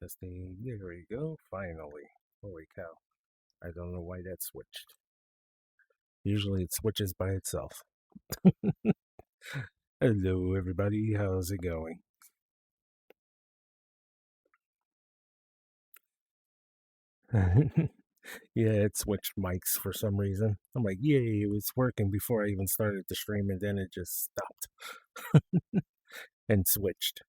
Testing. There we go. Finally. Holy cow. I don't know why that switched. Usually it switches by itself. Hello, everybody. How's it going? Yeah, it switched mics for some reason. I'm like, yay, it was working before I even started the stream, and then it just stopped and switched.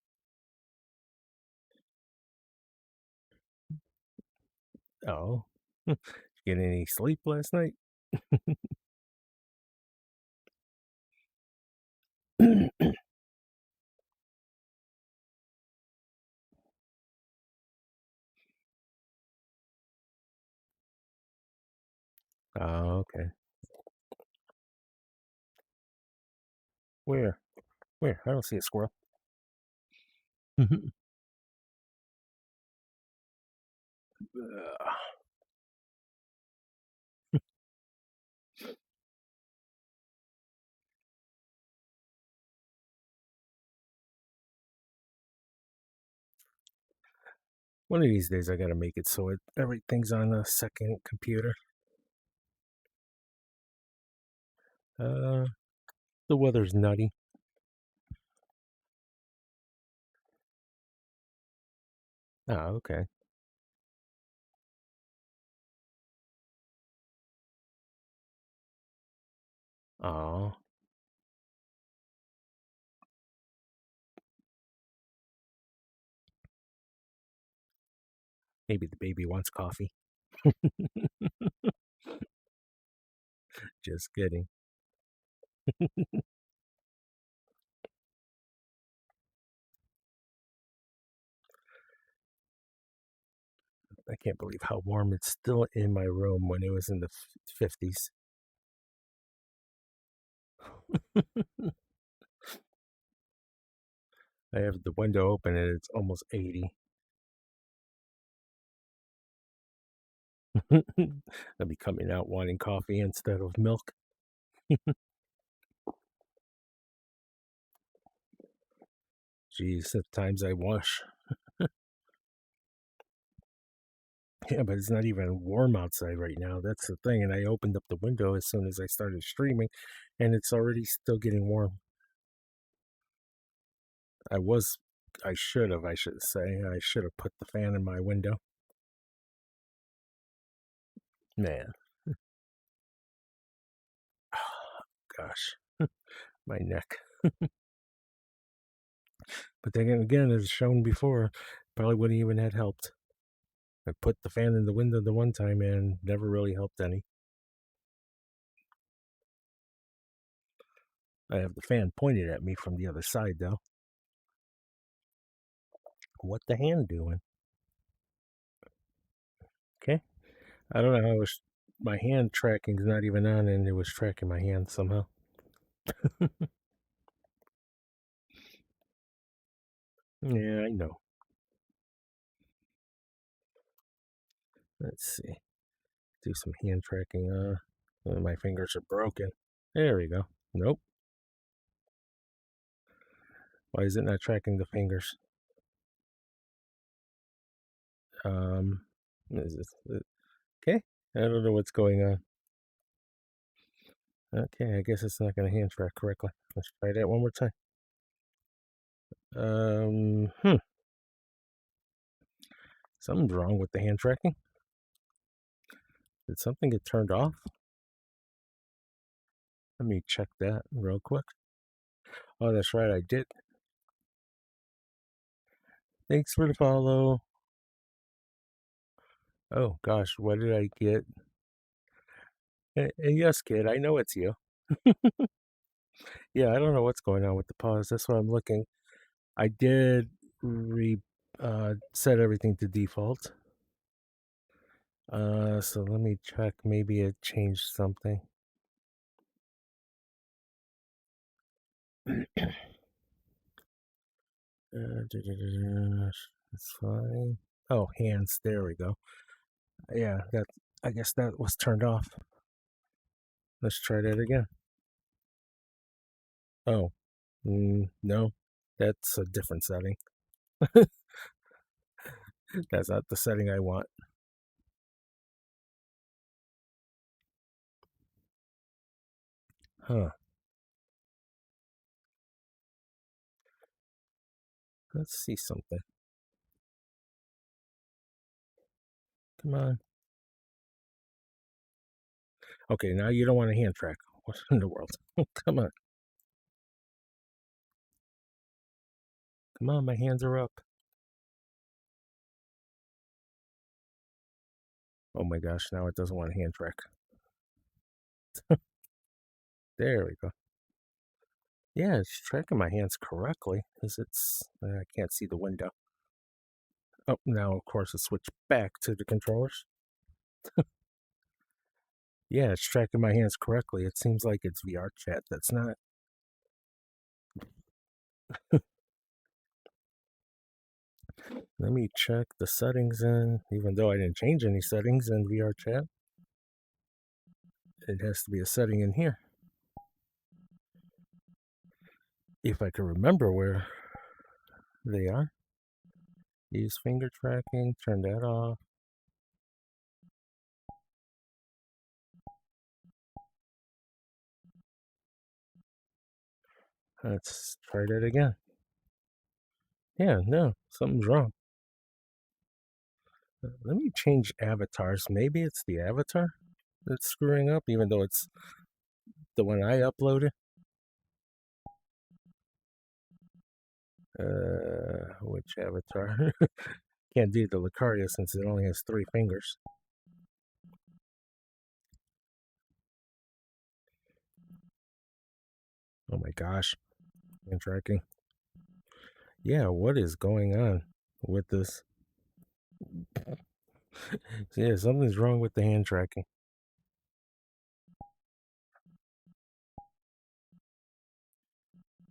Oh. Did you get any sleep last night? Oh, okay. Where? Where? I don't see a squirrel. One of these days I gotta make it so everything's on a second computer. Uh, the weather's nutty. Oh, okay. Oh, maybe the baby wants coffee. Just kidding. I can't believe how warm it's still in my room when it was in the 50s. I have the window open and it's almost 80. I'll be coming out wanting coffee instead of milk. Geez, at times I wash. Yeah, but it's not even warm outside right now. That's the thing. And I opened up the window as soon as I started streaming, and it's already still getting warm. I was, I should have, I should say, I should have put the fan in my window. Man, gosh, my neck. But then again, as shown before, probably wouldn't even have helped. I put the fan in the window the one time and never really helped any. I have the fan pointed at me from the other side, though. What the hand doing? Okay. I don't know how my hand tracking's not even on, and it was tracking my hand somehow. Yeah, I know. Let's see. Do some hand tracking. My fingers are broken. There we go. Nope. Why is it not tracking the fingers? Um, is this okay? I don't know what's going on. Okay, I guess it's not going to hand track correctly. Let's try that one more time. Um, hmm. Something's wrong with the hand tracking. Did something get turned off? Let me check that real quick. Oh, that's right, I did. Thanks for the follow. Oh gosh, what did I get? Yes, kid, I know it's you. Yeah, I don't know what's going on with the pause. That's why I'm looking. I did set everything to default. So let me check. Maybe it changed something. That's fine. Oh, hands. There we go. Yeah, that. I guess that was turned off. Let's try that again. Oh, no, that's a different setting. That's not the setting I want. Huh. Let's see something. Come on. Okay, now you don't want a hand track. What in the world? Come on. Come on, my hands are up. Oh my gosh, now it doesn't want a hand track. There we go. Yeah, it's tracking my hands correctly because I can't see the window. Oh, now of course it switched back to the controllers. Yeah, it's tracking my hands correctly. It seems like it's VRChat. That's not. Let me check the settings in. Even though I didn't change any settings in VRChat, it has to be a setting in here. If I can remember where they are. Use finger tracking, turn that off. Let's try that again. Yeah, no, something's wrong. Let me change avatars. Maybe it's the avatar that's screwing up, even though it's the one I uploaded. Which avatar? Can't do the Lucaria since it only has 3 fingers. Oh my gosh. Hand tracking. Yeah, what is going on with this? Yeah, something's wrong with the hand tracking.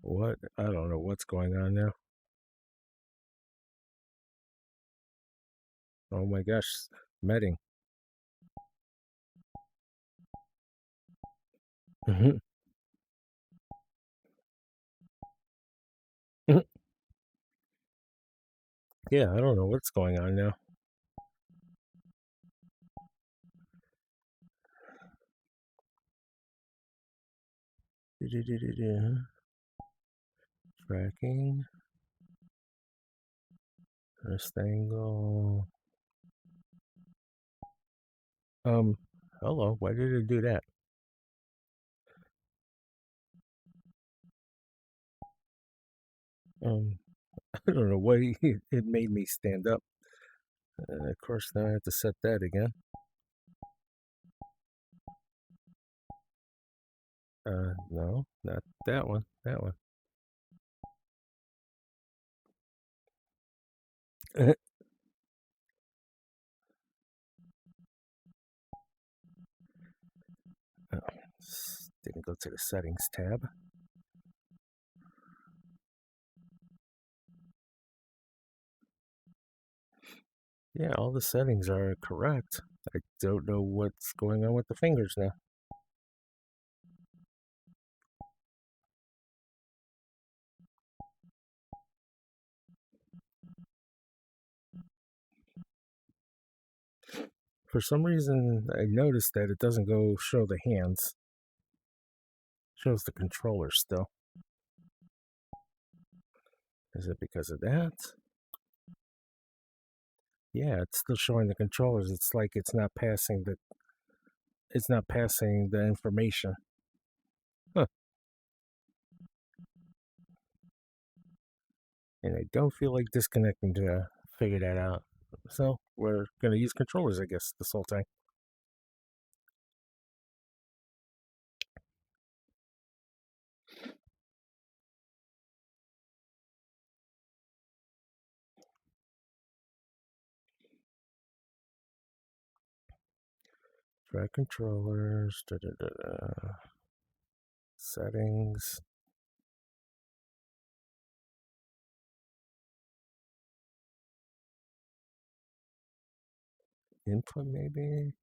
What? I don't know what's going on now. Oh my gosh. Metting. Yeah, I don't know what's going on now. Tracking. Wrist angle. Hello. Why did it do that? Um, I don't know why it made me stand up. And of course, now I have to set that again. No, not that one. That one. Oh, didn't go to the settings tab. Yeah, all the settings are correct. I don't know what's going on with the fingers now. For some reason, I noticed that it doesn't go show the hands. It shows the controller still. Is it because of that? Yeah, it's still showing the controllers. It's like it's not passing the information. Huh. And I don't feel like disconnecting to figure that out. So we're gonna use controllers, I guess, this whole time. Try controllers. Settings. Input maybe.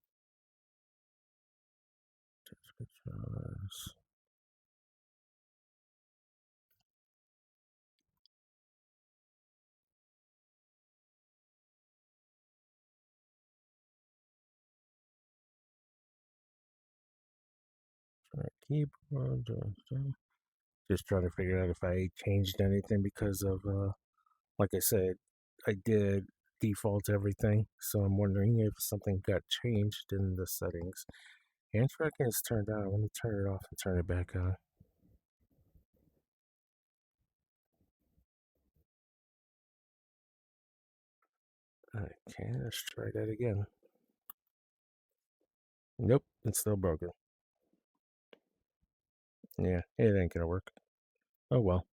Controllers. Keyboard. Just trying to figure out if I changed anything because of, like I said, I did default everything. So I'm wondering if something got changed in the settings. Hand tracking is turned on. Let me turn it off and turn it back on. Okay, let's try that again. Nope, it's still broken. Yeah, it ain't gonna work. Oh well.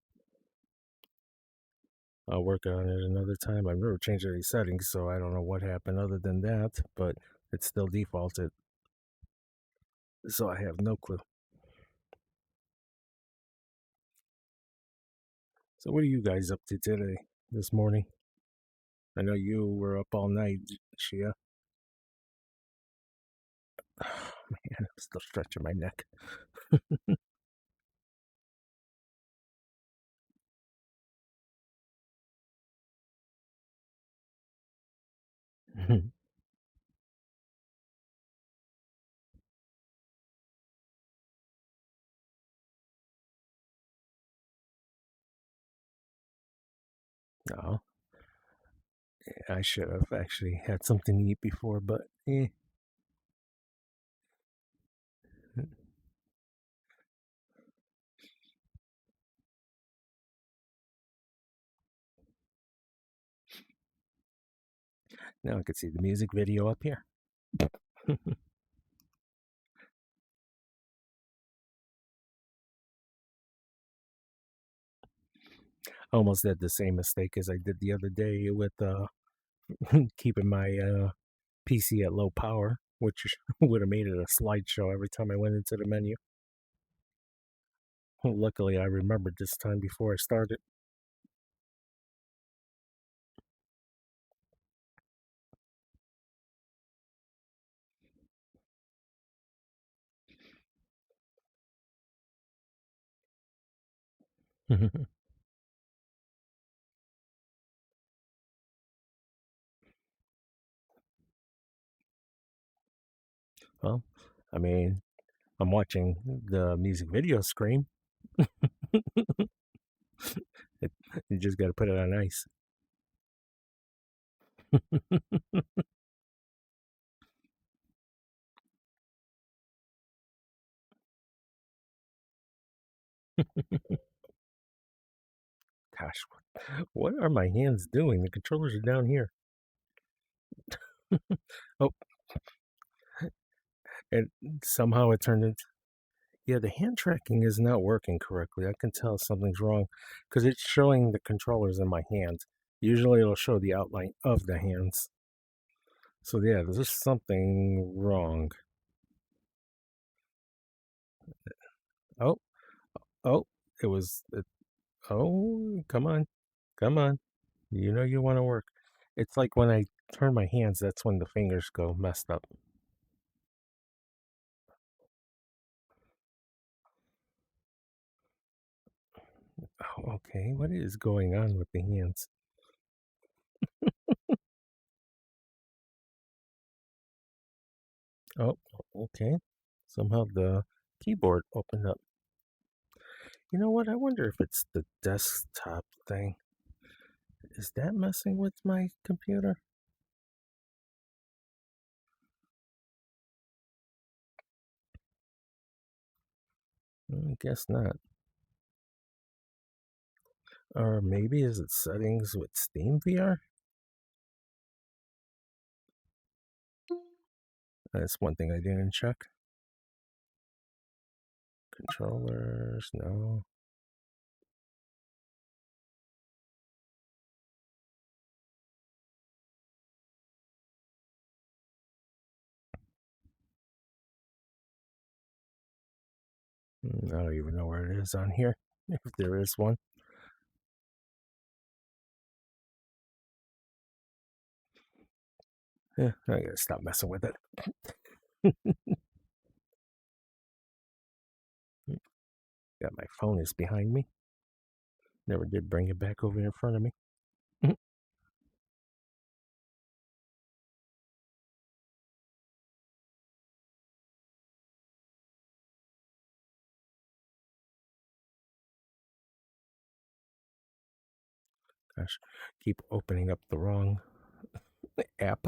I'll work on it another time. I've never changed any settings, so I don't know what happened other than that, but it's still defaulted. So I have no clue. So what are you guys up to today, this morning? I know you were up all night, Shia. Man, I'm still stretching my neck. No, I should have actually had something to eat before, but now I can see the music video up here. Almost did the same mistake as I did the other day with keeping my PC at low power, which would have made it a slideshow every time I went into the menu. Luckily, I remembered this time before I started. Well, I mean, I'm watching the music video screen. It, you just got to put it on ice. Gosh, what are my hands doing? The controllers are down here. Oh, and somehow it turned into. Yeah, the hand tracking is not working correctly. I can tell something's wrong because it's showing the controllers in my hand. Usually it'll show the outline of the hands. So yeah, there's just something wrong. Oh, oh, it was. Oh, come on, come on. You know you want to work. It's like when I turn my hands, that's when the fingers go messed up. Oh, okay, what is going on with the hands? Oh, okay. Somehow the keyboard opened up. You know what? I wonder if it's the desktop thing. Is that messing with my computer? I guess not. Or maybe is it settings with Steam VR? That's one thing I didn't check. Controllers, no. I don't even know where it is on here, if there is one. Yeah, I gotta stop messing with it. Got my phone is behind me. Never did bring it back over in front of me. Gosh, keep opening up the wrong app.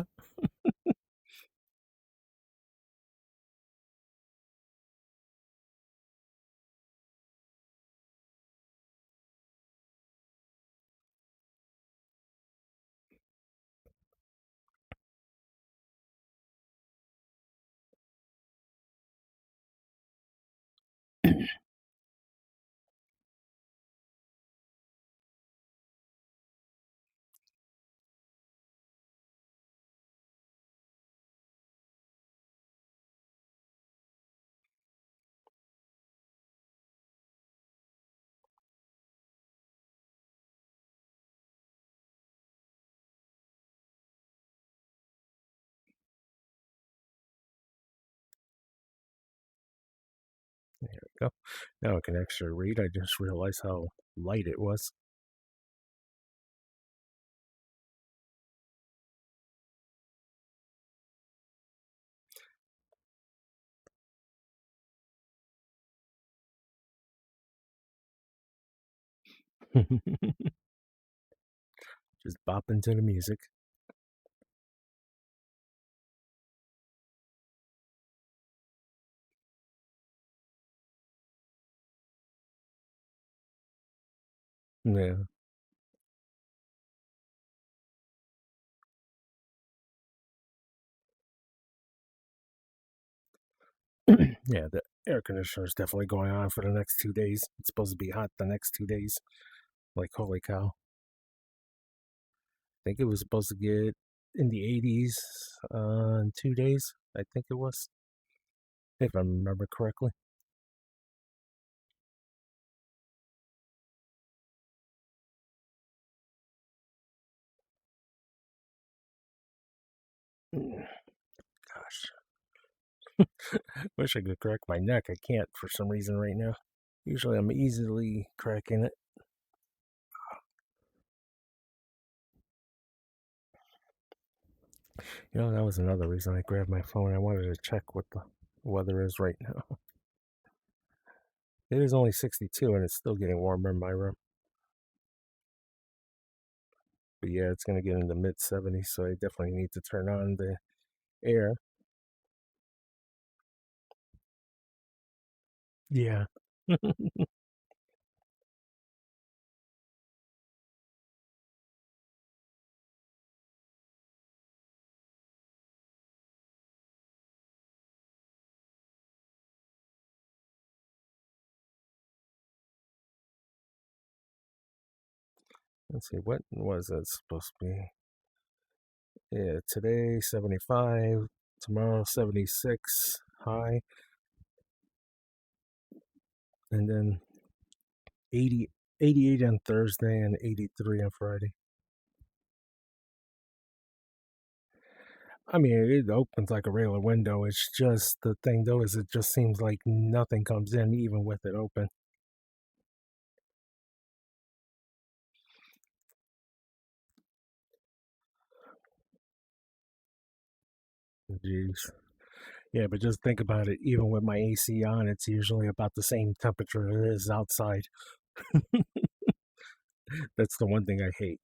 There we go. Now I can actually read. I just realized how light it was. Just bop into the music. Yeah. Yeah, the air conditioner is definitely going on for the next 2 days. It's supposed to be hot the next 2 days. Like, holy cow. I think it was supposed to get in the 80s in 2 days. I think it was, if I remember correctly. Gosh, wish I could correct my neck. I can't for some reason right now. Usually I'm easily cracking it. That was another reason I grabbed my phone. I wanted to check what the weather is right now. It is only 62 and it's still getting warmer in my room. But yeah, it's going to get in the mid 70s, so I definitely need to turn on the air. Yeah. Let's see, what was it supposed to be? Yeah, today 75, tomorrow 76 high, and then 80, 88 on Thursday and 83 on Friday. I mean, it opens like a regular window. It's just the thing, though, is it just seems like nothing comes in even with it open. Jeez. Yeah, but just think about it. Even with my AC on, it's usually about the same temperature it is outside. That's the one thing I hate.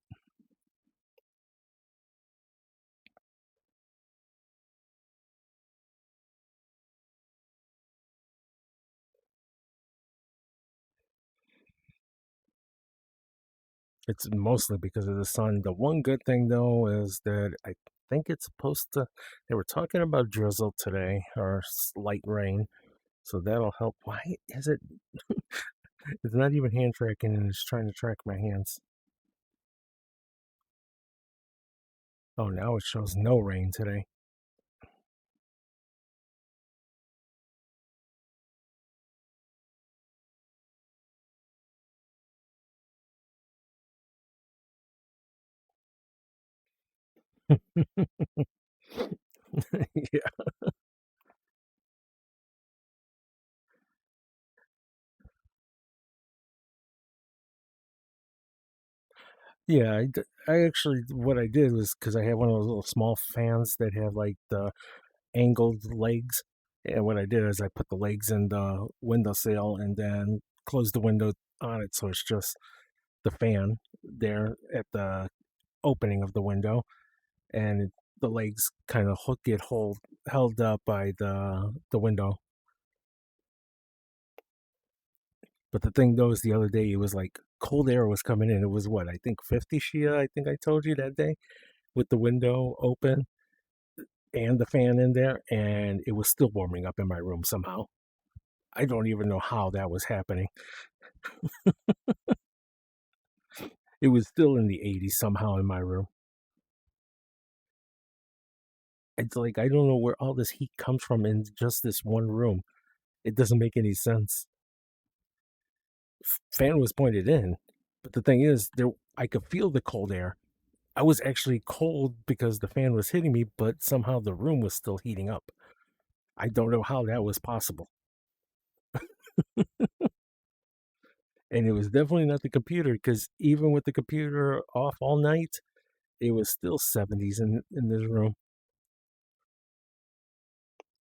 It's mostly because of the sun. The one good thing, though, is that I think it's supposed to. They were talking about drizzle today or light rain, so that'll help. Why is it? It's not even hand tracking, and it's trying to track my hands. Oh, now it shows no rain today. Yeah, yeah. I actually, what I did was because I have one of those little small fans that have like the angled legs. And what I did is I put the legs in the windowsill and then closed the window on it, so it's just the fan there at the opening of the window, and the legs kind of get held up by the window. But the thing though is, the other day it was like cold air was coming in. It was what, I think 50 Shia. I think I told you that day, with the window open and the fan in there, and it was still warming up in my room somehow. I don't even know how that was happening. It was still in the 80s somehow in my room. It's like I don't know where all this heat comes from in just this one room. It doesn't make any sense. Fan was pointed in, but the thing is, there I could feel the cold air. I was actually cold because the fan was hitting me, but somehow the room was still heating up. I don't know how that was possible. And it was definitely not the computer, because even with the computer off all night, it was still 70s in this room.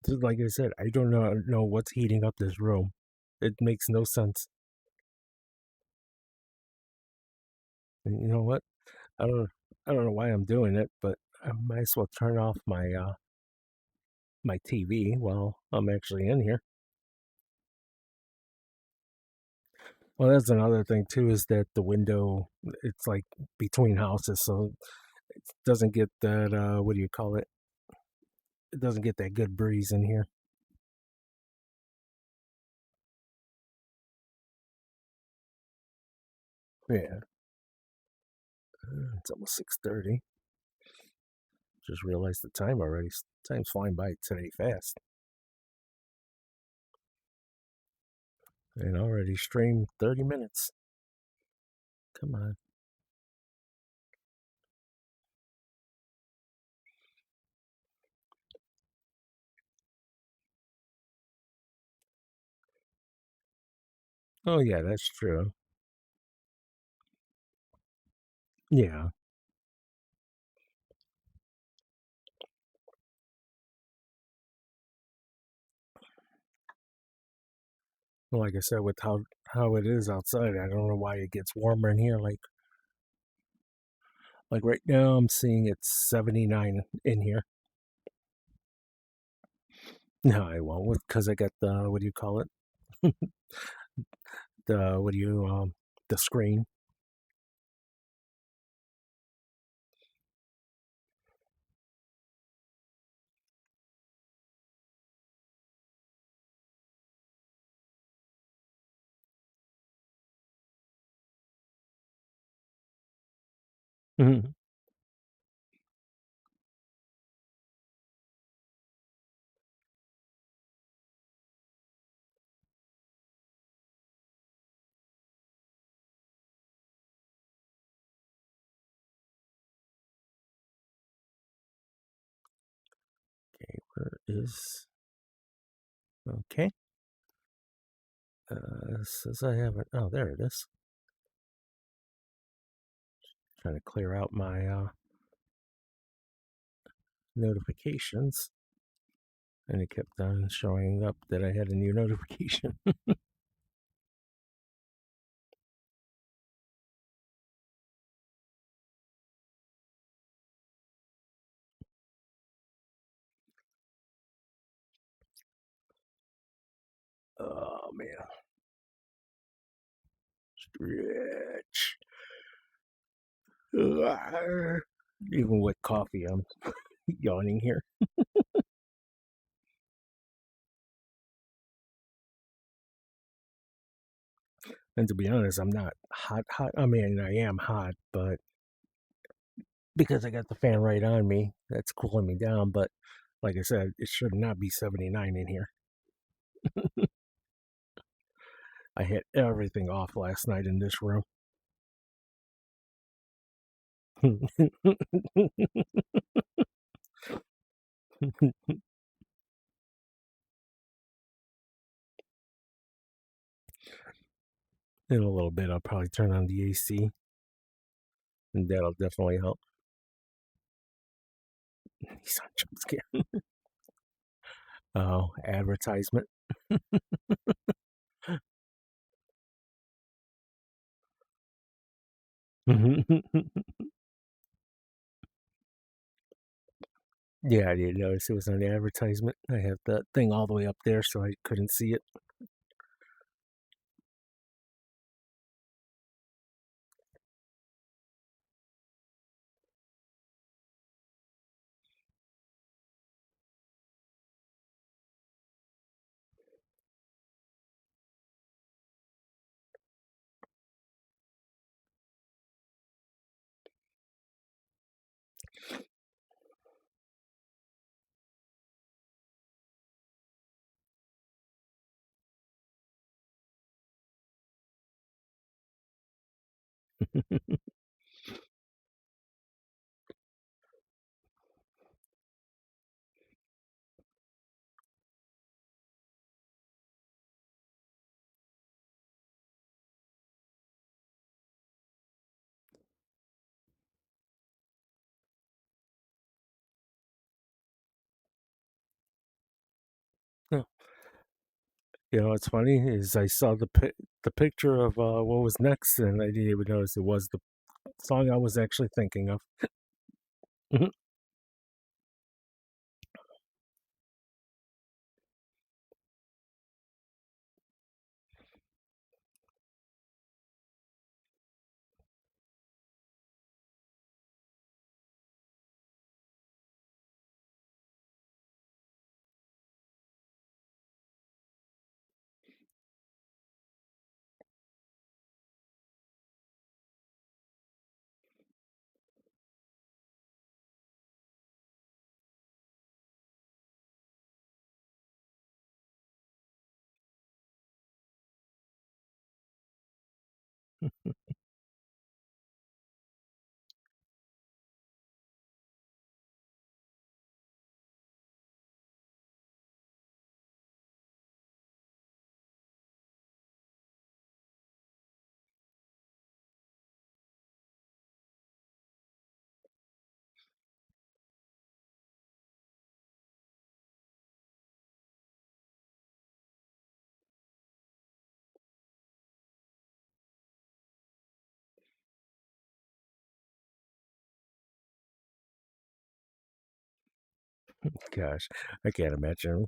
Just like I said, I don't know what's heating up this room. It makes no sense. And you know what? I don't I don't know why I'm doing it, but I might as well turn off my TV while I'm actually in here. Well, that's another thing too, is that the window, it's like between houses, so it doesn't get that what do you call it? It doesn't get that good breeze in here. Yeah, it's almost 6:30. Just realized the time already. Time's flying by today fast. And already streamed 30 minutes. Come on. Oh yeah, that's true. Yeah. Well, like I said, with how it is outside, I don't know why it gets warmer in here. Like right now, I'm seeing it's 79 in here. No, I won't, because I got the, what do you call it? The what do you the screen. Mhm. Okay, where is okay? Says I haven't. Oh, there it is. Trying to clear out my notifications, and it kept on showing up that I had a new notification. Oh man, stretch. Even with coffee, I'm yawning here. And to be honest, I'm not hot. Hot. I mean, I am hot, but because I got the fan right on me, that's cooling me down. But like I said, it should not be 79 in here. I had everything off last night in this room. In a little bit, I'll probably turn on the AC, and that'll definitely help. He's on jump scare. Oh, advertisement. Yeah, I didn't notice it was on the advertisement. I have that thing all the way up there, so I couldn't see it. Huh. What's funny is I saw the picture of what was next, and I didn't even notice it was the song I was actually thinking of. Gosh, I can't imagine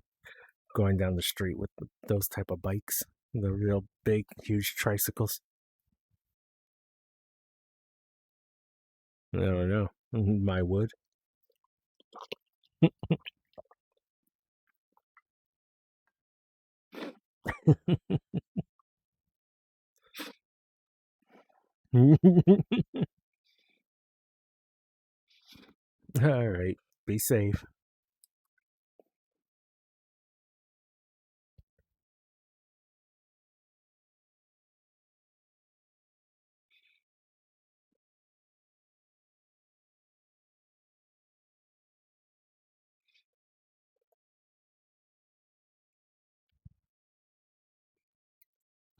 going down the street with those type of bikes, the real big, huge tricycles. I don't know. My wood. All right. Be safe.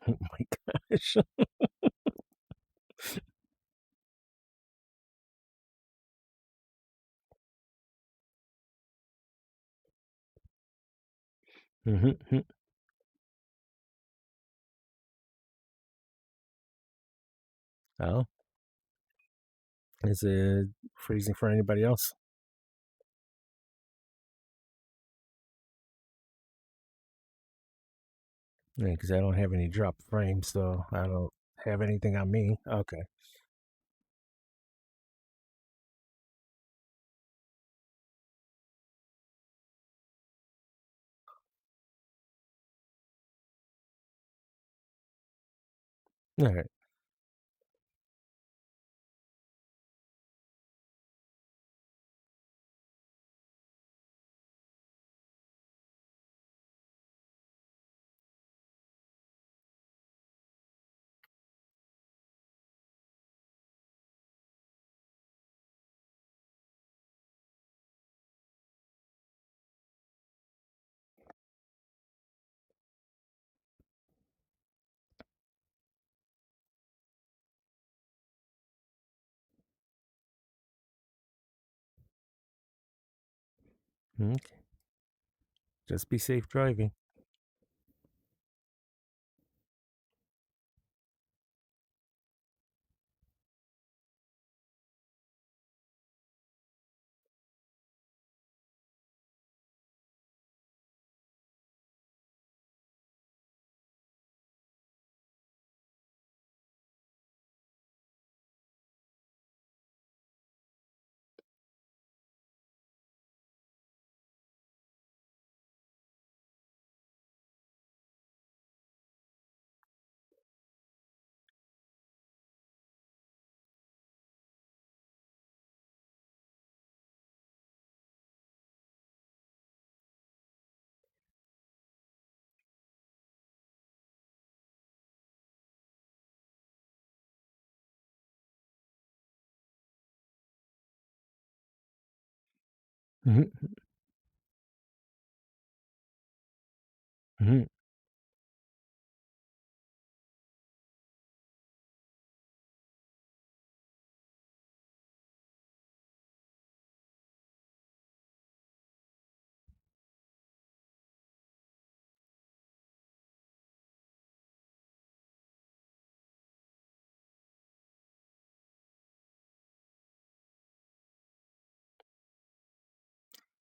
Oh my gosh. Oh, is it freezing for anybody else? Yeah, because I don't have any drop frames, so I don't have anything on me. Okay. All right. Okay. Just be safe driving. Mhm, mhm.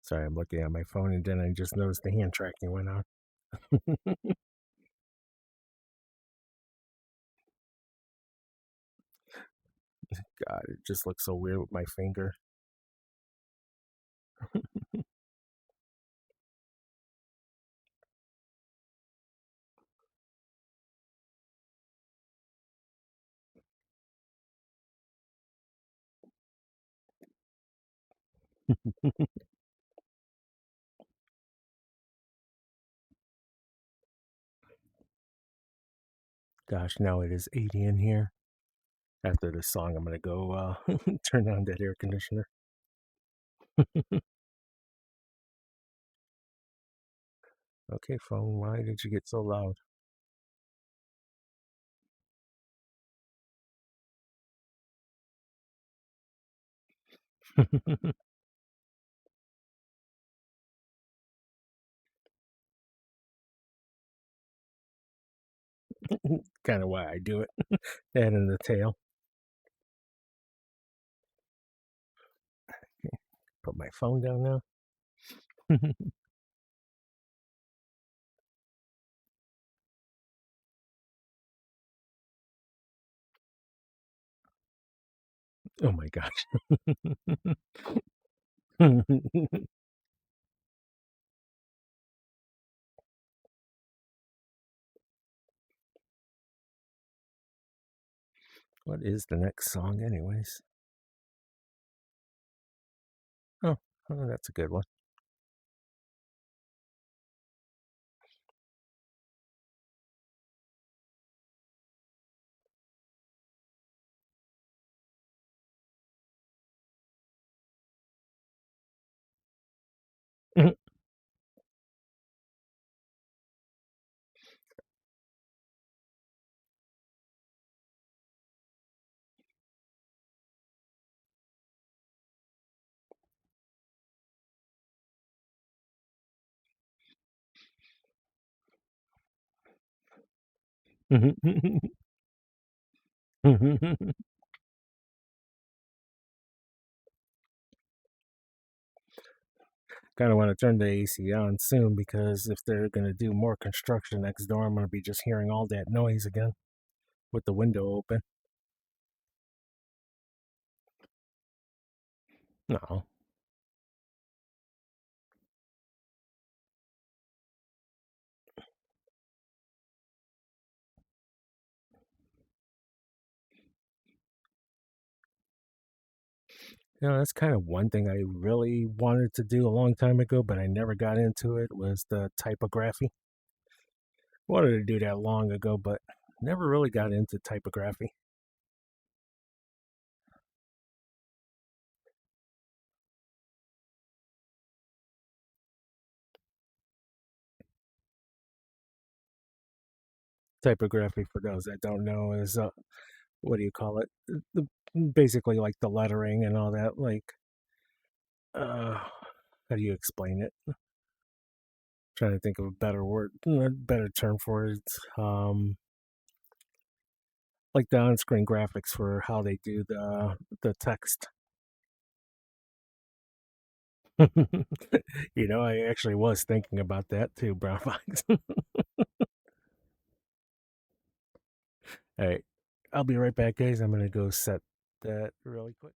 Sorry, I'm looking at my phone and then I just noticed the hand tracking went on. God, it just looks so weird with my finger. Gosh, now it is 80 in here. After this song, I'm gonna go turn on that air conditioner. Okay, phone, why did you get so loud? Kind of why I do it. That and the tail. Put my phone down now. Oh my gosh. What is the next song, anyways? Oh, oh that's a good one. Kind of want to turn the AC on soon because if they're going to do more construction next door, I'm going to be just hearing all that noise again with the window open. No. That's kind of one thing I really wanted to do a long time ago, but I never got into it was the typography. Wanted to do that long ago, but never really got into typography. Typography, for those that don't know, is what do you call it? Basically, like the lettering and all that. Like, how do you explain it? Trying to think of a better word, a better term for it. Like the on-screen graphics for how they do the text. I actually was thinking about that too, Brown Fox. All right, I'll be right back, guys. I'm gonna go set that really quick.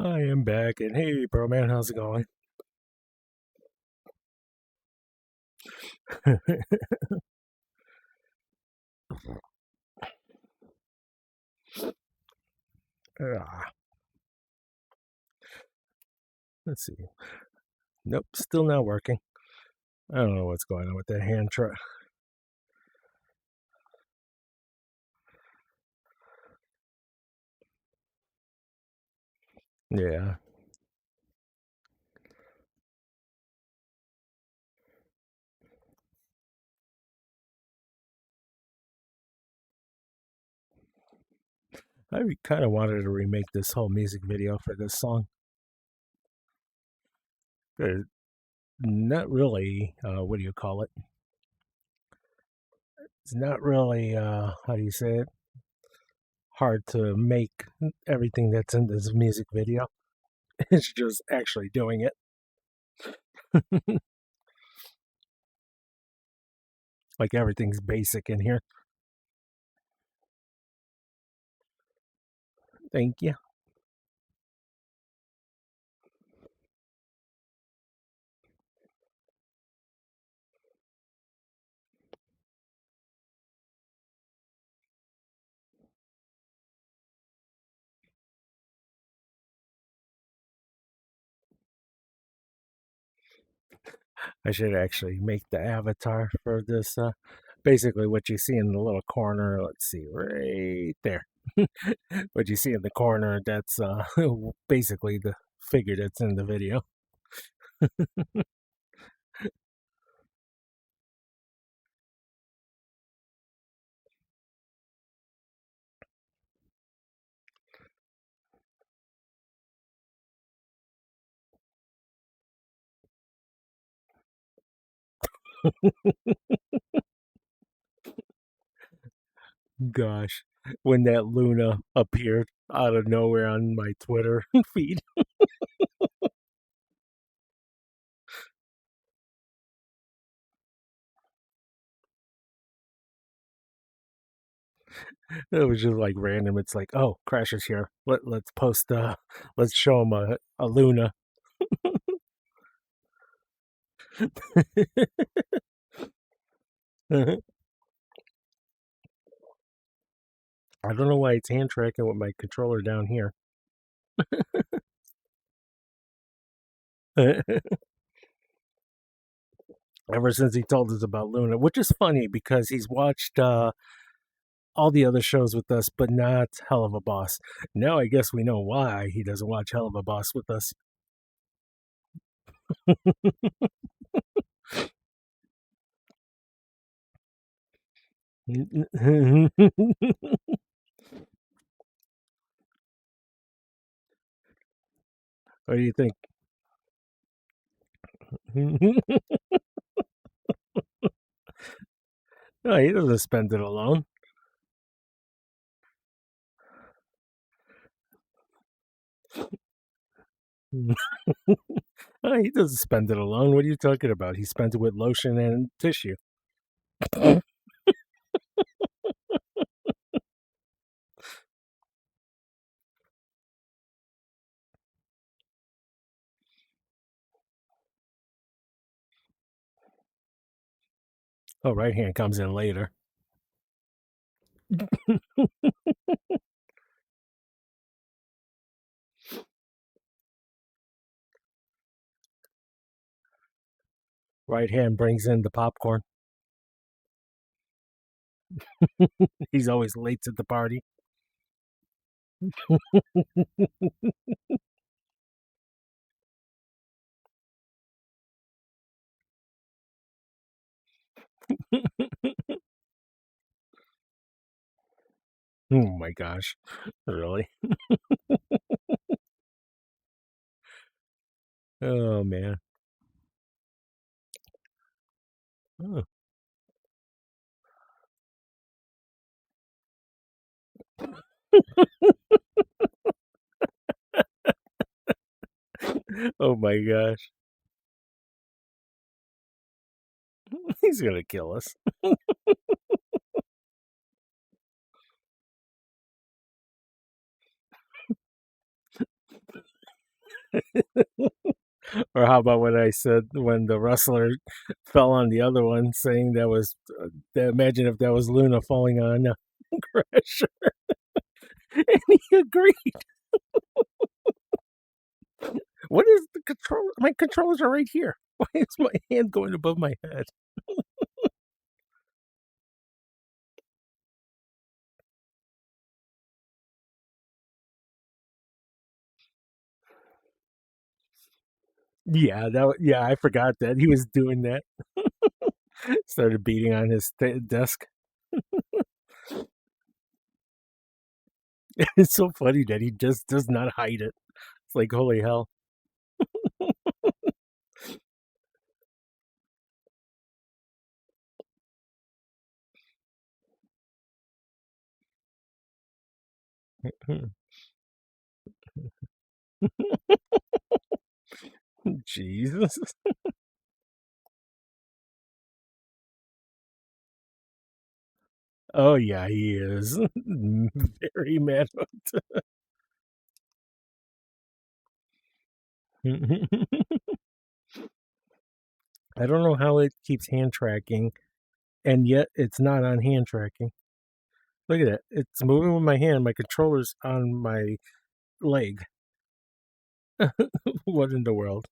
I am back, and hey, bro, man, how's it going? Ah, let's see. Nope, still not working. I don't know what's going on with that hand truck. Yeah, I kind of wanted to remake this whole music video for this song. Not really. What do you call it? It's not really. How do you say it? Hard to make everything that's in this music video. It's just actually doing it. Like everything's basic in here. Thank you. I should actually make the avatar for this. Basically, what you see in the little corner, let's see, right there. What you see in the corner, that's basically the figure that's in the video. Gosh, when that Luna appeared out of nowhere on my Twitter feed, it was just like random. It's like, oh, Crash is here. Let's post. Let's show him a Luna. I don't know why it's hand tracking with my controller down here. Ever since he told us about Luna, which is funny because he's watched all the other shows with us, but not Hell of a Boss. Now I guess we know why he doesn't watch Hell of a Boss with us. What do you think? No, he doesn't spend it alone. No, he doesn't spend it alone. What are you talking about? He spends it with lotion and tissue. Oh, right hand comes in later. Right hand brings in the popcorn. He's always late to the party. Oh my gosh. Really? Oh man. Oh, oh my gosh. He's gonna kill us. Or how about what I said when the wrestler fell on the other one, saying that was, imagine if that was Luna falling on Crash, and he agreed. What is the control? My controllers are right here. Why is my hand going above my head? Yeah, yeah, I forgot that he was doing that. Started beating on his desk. It's so funny that he just does not hide it. It's like holy hell. Jesus. Oh yeah, he is very mad. I don't know how it keeps hand tracking, and yet it's not on hand tracking. Look at that. It's moving with my hand. My controller's on my leg. What in the world?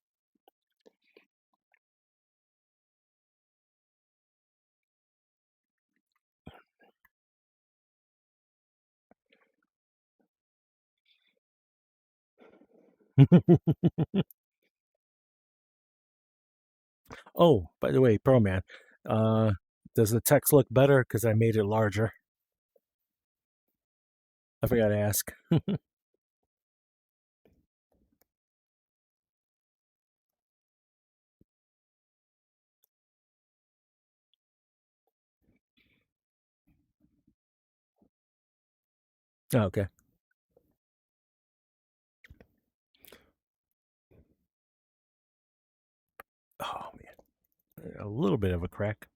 Oh, by the way, Pro Man, uh, does the text look better because I made it larger? I forgot to ask. Oh, okay. Oh man, a little bit of a crack.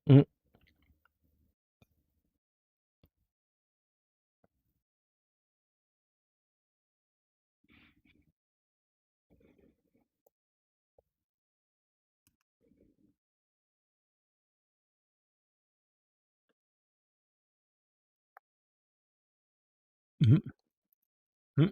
Mm, mm, mm.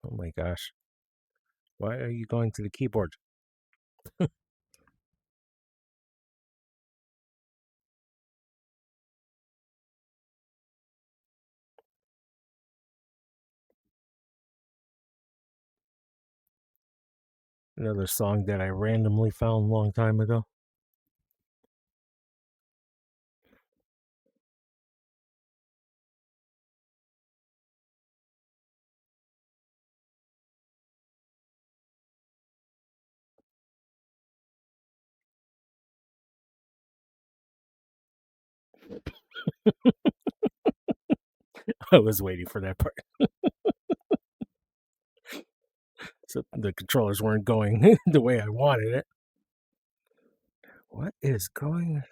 Oh my gosh, why are you going to the keyboard? Another song that I randomly found a long time ago. I was waiting for that part. So the controllers weren't going the way I wanted it. What is going?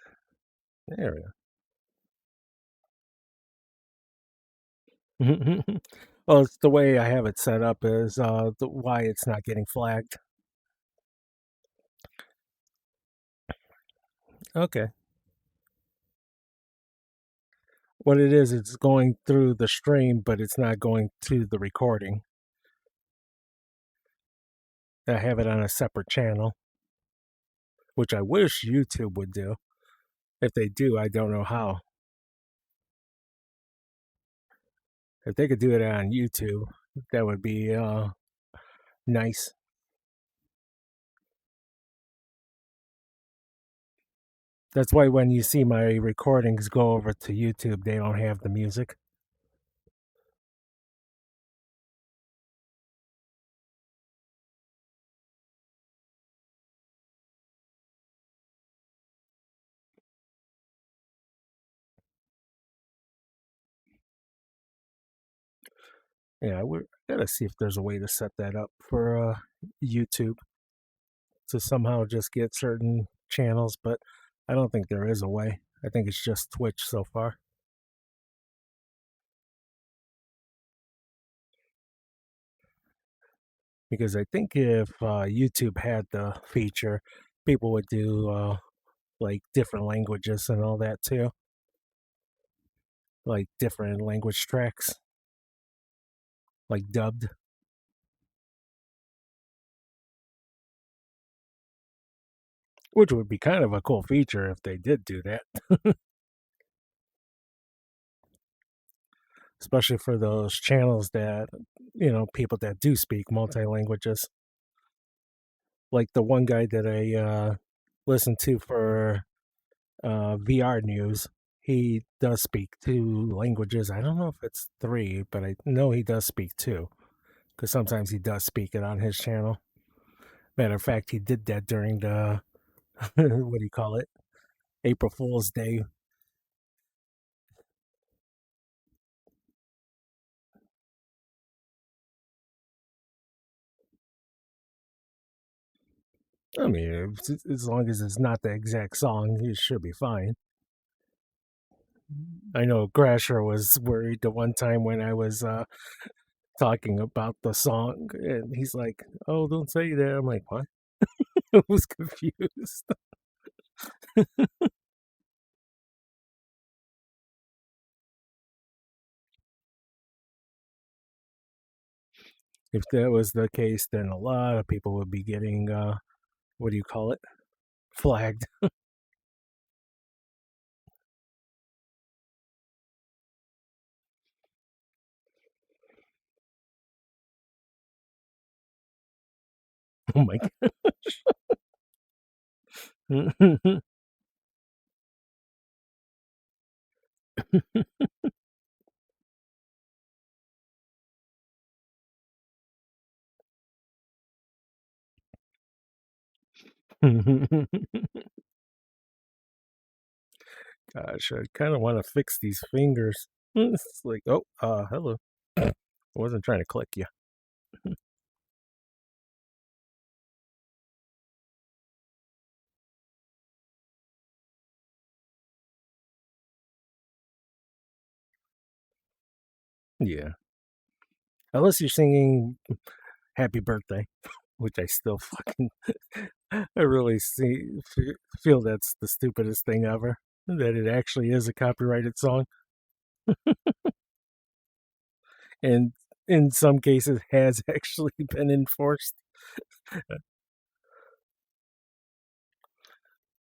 There we go. Well, it's the way I have it set up is why it's not getting flagged. Okay. What it is, it's going through the stream, but it's not going to the recording. I have it on a separate channel, which I wish YouTube would do. If they do, I don't know how. If they could do it on YouTube, that would be nice. That's why when you see my recordings go over to YouTube, they don't have the music. Yeah, we gotta see if there's a way to set that up for YouTube to somehow just get certain channels, but I don't think there is a way. I think it's just Twitch so far. Because I think if YouTube had the feature, people would do like different languages and all that too, like different language tracks, like dubbed, which would be kind of a cool feature if they did do that, especially for those channels that, people that do speak multi languages. Like the one guy that I listen to for VR news, he does speak two languages. I don't know if it's three, but I know he does speak two because sometimes he does speak it on his channel. Matter of fact, he did that during the what do you call it? April Fool's Day. I mean, as long as it's not the exact song, it should be fine. I know Grasher was worried the one time when I was talking about the song, and he's like, "Oh, don't say that." I'm like, "What?" I was confused. If that was the case, then a lot of people would be getting what do you call it? Flagged. Oh my god. Gosh, I kind of want to fix these fingers. It's like, oh, hello. I wasn't trying to click you. Yeah. Unless you're singing Happy Birthday, which I still fucking, I really feel that's the stupidest thing ever. That it actually is a copyrighted song. And in some cases has actually been enforced.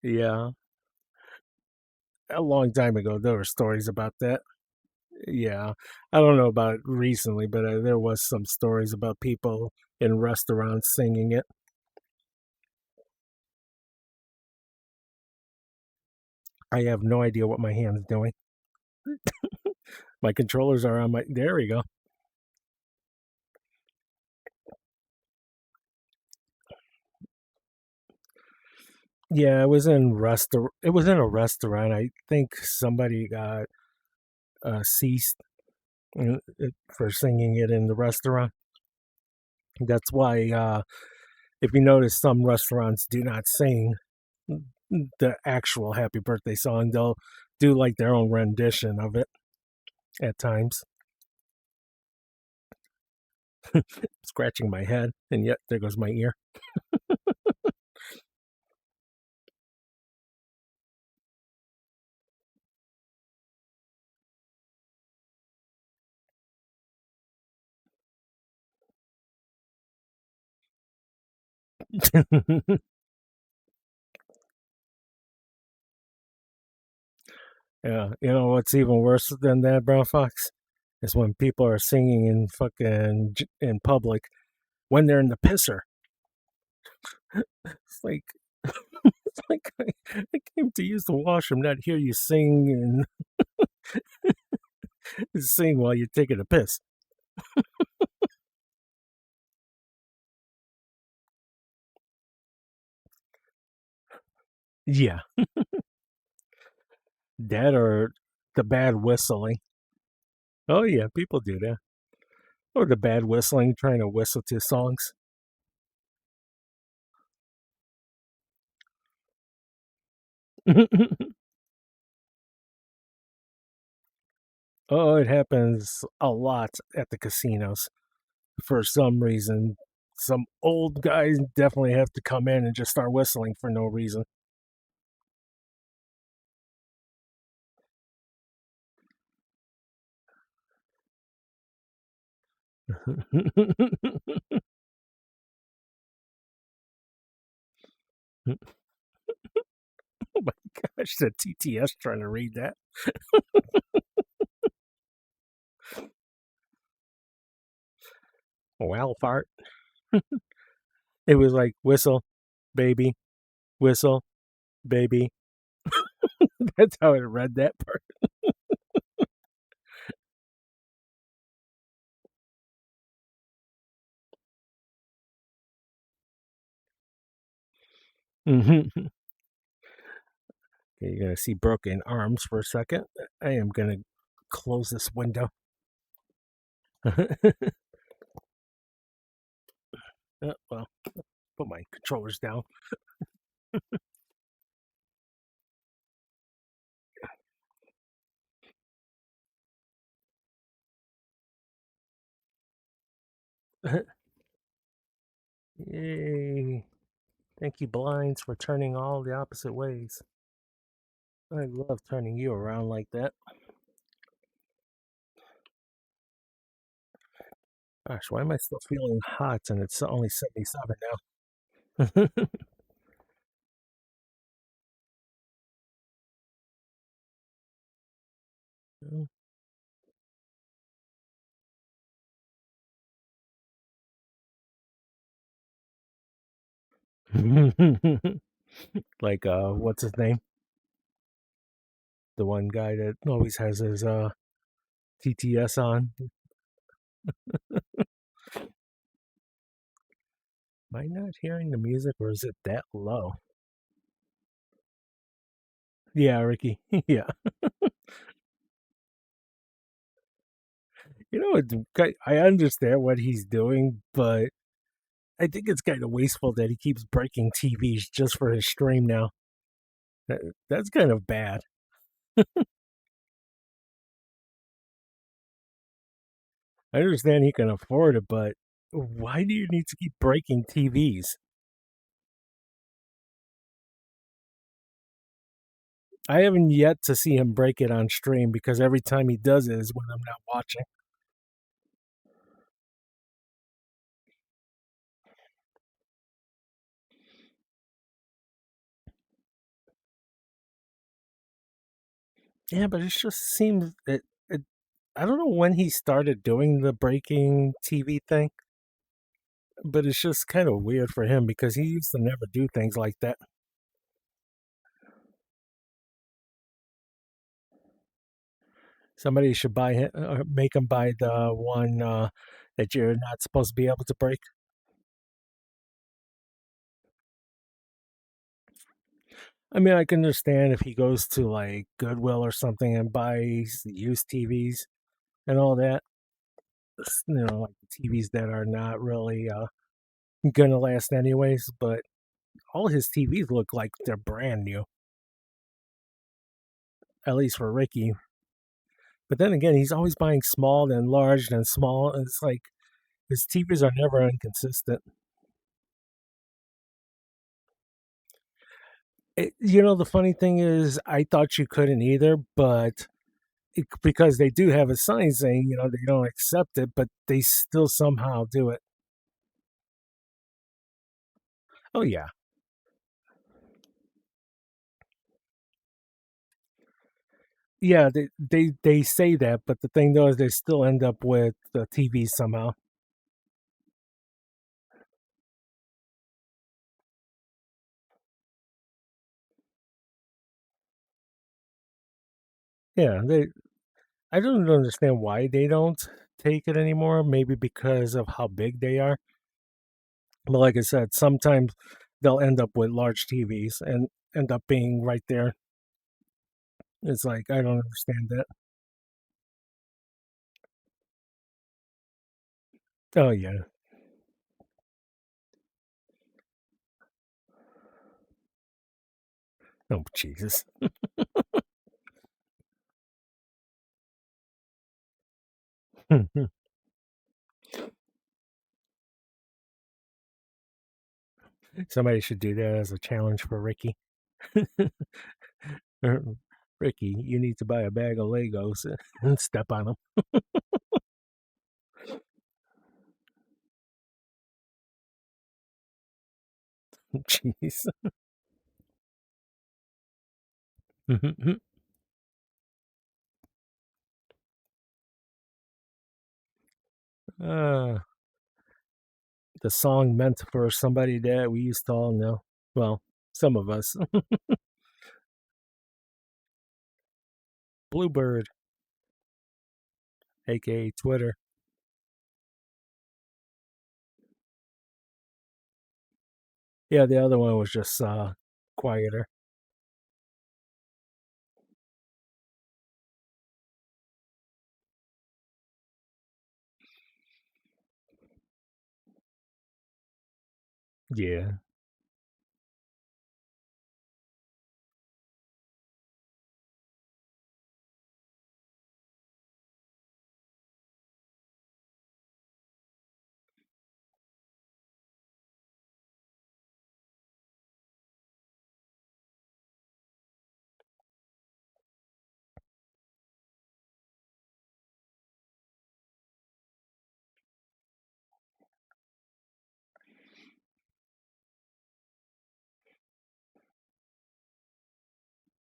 Yeah. A long time ago, there were stories about that. Yeah. I don't know about it recently, but there was some stories about people in restaurants singing it. I have no idea what my hand's doing. My controllers are on my. There we go. Yeah, it was in restaurant. It was in a restaurant. I think somebody got ceased for singing it in the restaurant. That's why, if you notice, some restaurants do not sing the actual "Happy Birthday" song. They'll do like their own rendition of it at times. Scratching my head, and yet there goes my ear. Yeah, you know what's even worse than that, Brown Fox, is when people are singing in fucking in public when they're in the pisser. It's like it's like I came to use the washroom, not hear you sing and sing while you're taking a piss. Yeah, that or the bad whistling. Oh yeah, people do that. Or the bad whistling, trying to whistle to songs. Oh, it happens a lot at the casinos. For some reason, some old guys definitely have to come in and just start whistling for no reason. Oh my gosh, the TTS trying to read that. Wow, fart. It was like whistle, baby, whistle, baby. That's how I read that part. Okay, you're gonna see broken arms for a second. I am gonna close this window. Well, put my controllers down. Yay! Thank you, blinds, for turning all the opposite ways. I love turning you around like that. Gosh, why am I still feeling hot and it's only 77 now? Like, what's his name? The one guy that always has his TTS on. Am I not hearing the music or is it that low? Yeah, Ricky. Yeah. I understand what he's doing, but I think it's kind of wasteful that he keeps breaking TVs just for his stream now. That's kind of bad. I understand he can afford it, but why do you need to keep breaking TVs? I haven't yet to see him break it on stream because every time he does it is when I'm not watching. Yeah, but it just seems it I don't know when he started doing the breaking TV thing, but it's just kind of weird for him because he used to never do things like that. Somebody should buy him, make him buy the one that you're not supposed to be able to break. I mean, I can understand if he goes to like Goodwill or something and buys used TVs and all that. Like the TVs that are not really gonna last anyways. But all his TVs look like they're brand new, at least for Ricky. But then again, he's always buying small, then large, then small. And it's like his TVs are never inconsistent. The funny thing is, I thought you couldn't either, but because they do have a sign saying, they don't accept it, but they still somehow do it. Oh, yeah. Yeah, they say that, but the thing though is they still end up with the TV somehow. Yeah, I don't understand why they don't take it anymore. Maybe because of how big they are. But like I said, sometimes they'll end up with large TVs and end up being right there. It's like I don't understand that. Oh yeah. Oh Jesus. Somebody should do that as a challenge for Ricky. Ricky, you need to buy a bag of Legos and step on them. Jeez. uh, the song meant for somebody that we used to all know. Well, some of us. Bluebird, aka Twitter. Yeah, the other one was just quieter. Yeah.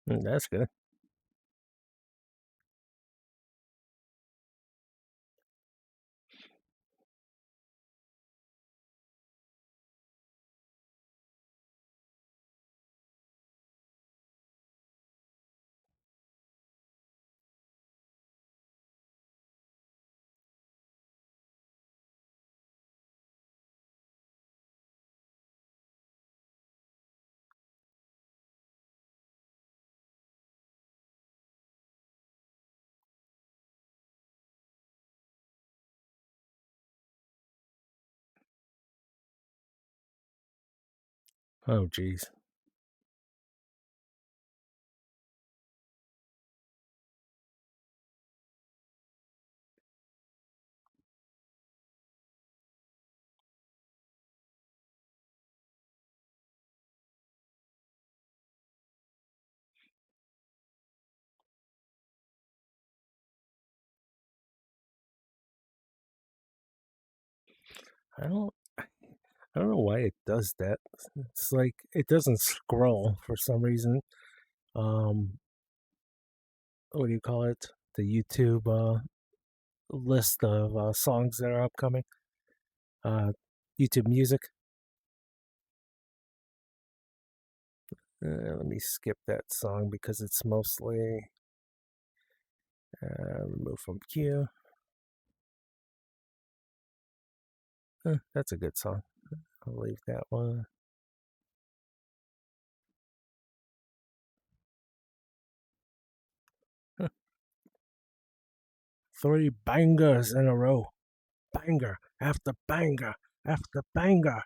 That's good. Oh, jeez. I don't. I don't know why it does that. It's like it doesn't scroll for some reason. Um, what do you call it? The YouTube list of songs that are upcoming. Uh, YouTube Music. Let me skip that song because it's mostly removed from queue. That's a good song. I'll leave that one. Three bangers in a row. Banger after banger after banger.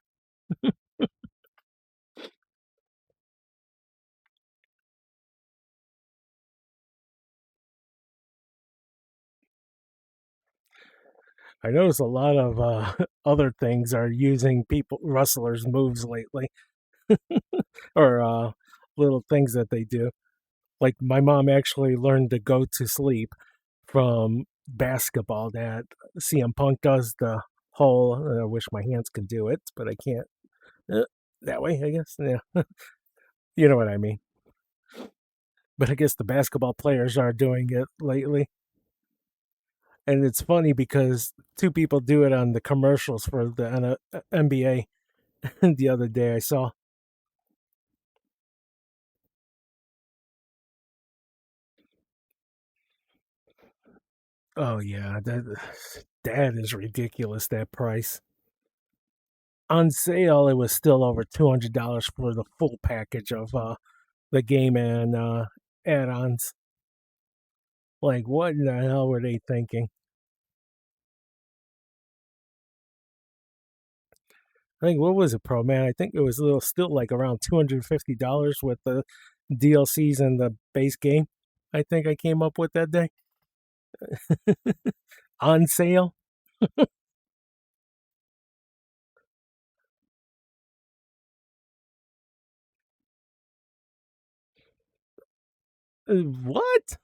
I notice a lot of other things are using people wrestlers moves lately, or little things that they do. Like my mom actually learned to go to sleep from basketball. That CM Punk does the whole. I wish my hands could do it, but I can't. That way, I guess. Yeah, you know what I mean. But I guess the basketball players are doing it lately. And it's funny because two people do it on the commercials for the NBA the other day I saw. Oh yeah, that is ridiculous. That price on sale, it was still over $200 for the full package of the game and add-ons. Like, what in the hell were they thinking? I think what was it, Pro Man? I think it was a little still like around $250 with the DLCs and the base game. I think I came up with that day on sale. What?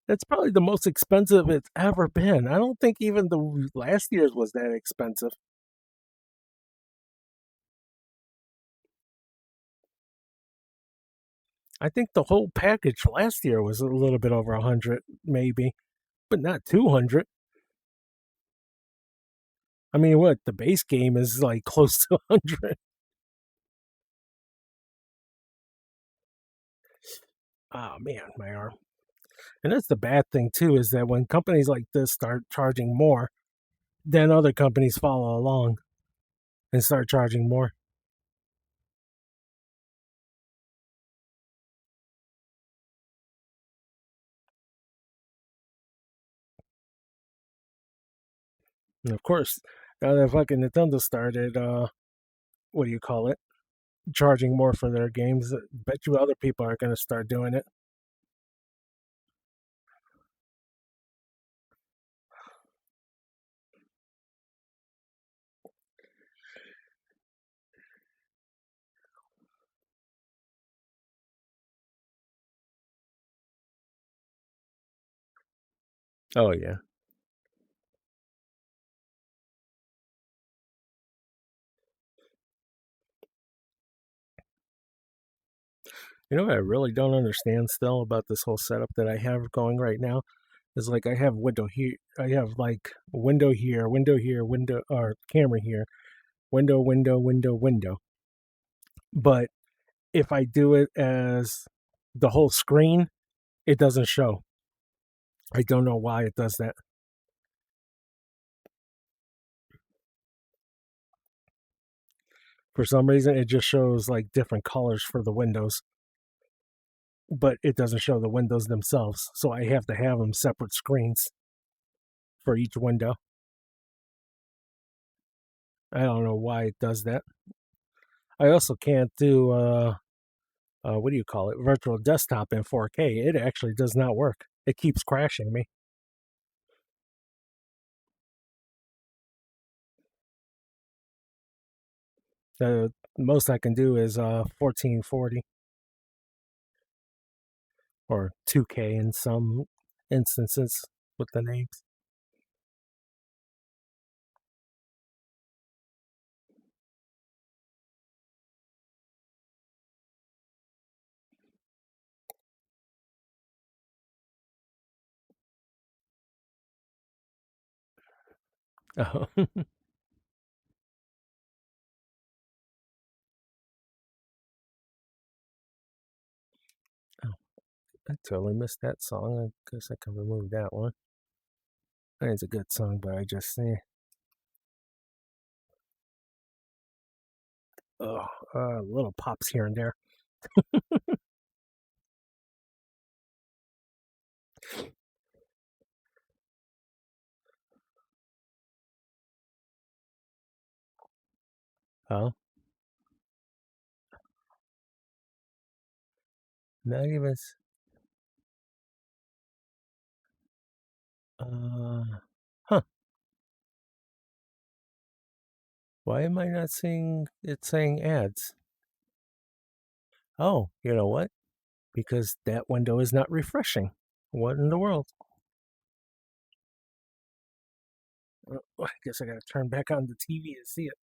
That's probably the most expensive it's ever been. I don't think even the last year's was that expensive. I think the whole package last year was a little bit over 100, maybe, but not 200. I mean, what the base game is like close to 100. Oh man, my arm. And that's the bad thing too is that when companies like this start charging more, then other companies follow along and start charging more. And of course, now that fucking Nintendo started, what do you call it? Charging more for their games. Bet you other people are going to start doing it. Oh yeah. You know what I really don't understand still about this whole setup that I have going right now is like I have window here, I have like window here, window or camera here, window. But if I do it as the whole screen, it doesn't show. I don't know why it does that. For some reason, it just shows like different colors for the windows, but it doesn't show the windows themselves. So I have to have them separate screens for each window. I don't know why it does that. I also can't do what do you call it? Virtual desktop in 4K. It actually does not work. It keeps crashing me. The most I can do is 1440 or 2K in some instances with the names. Oh, oh, I totally missed that song. I guess I can remove that one. I think it's a good song, but I just oh, little pops here and there. Oh, not even. Huh? Why am I not seeing it saying ads? Oh, you know what? Because that window is not refreshing. What in the world? I guess I gotta turn back on the TV to see it.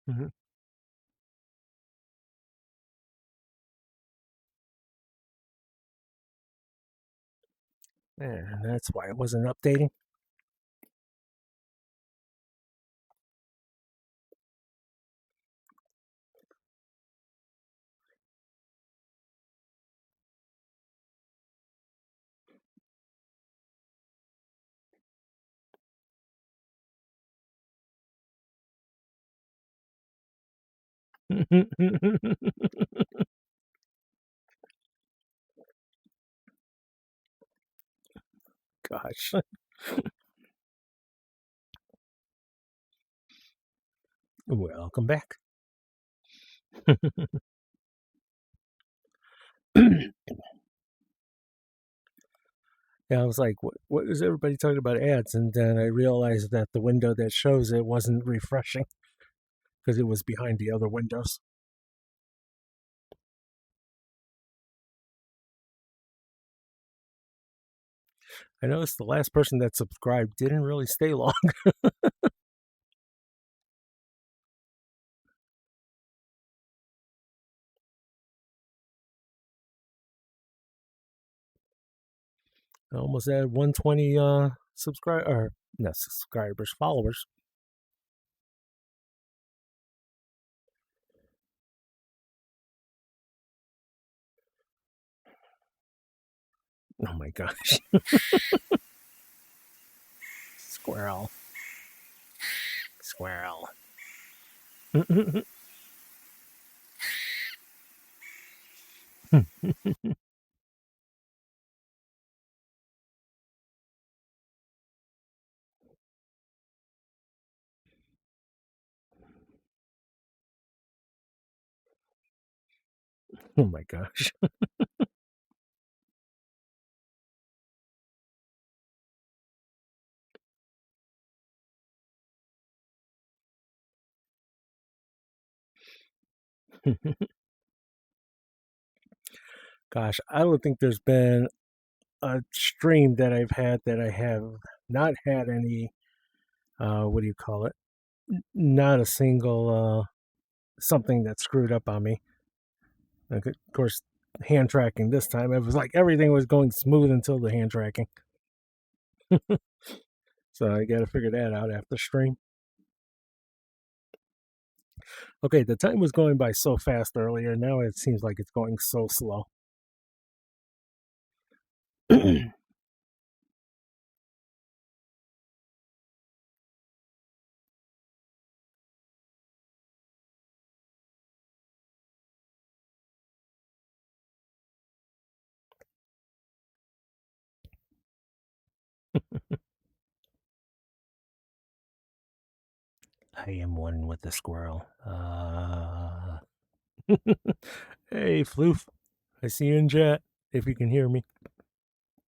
Hmm. Yeah, that's why it wasn't updating. Gosh. Welcome back. Yeah, I was like, what is everybody talking about ads? And then I realized that the window that shows it wasn't refreshing because it was behind the other windows. I noticed the last person that subscribed didn't really stay long. I almost had 120 or not subscribers, followers. Oh my gosh. Squirrel. Squirrel. Oh my gosh. Gosh, I don't think there's been a stream that I've had that I have not had any what do you call it? Not a single something that screwed up on me. Like, of course, hand tracking this time, it was like everything was going smooth until the hand tracking. So I got to figure that out after stream. Okay, the time was going by so fast earlier. Now it seems like it's going so slow. Oh I am one with the squirrel. Hey, Floof. I see you in chat. If you can hear me,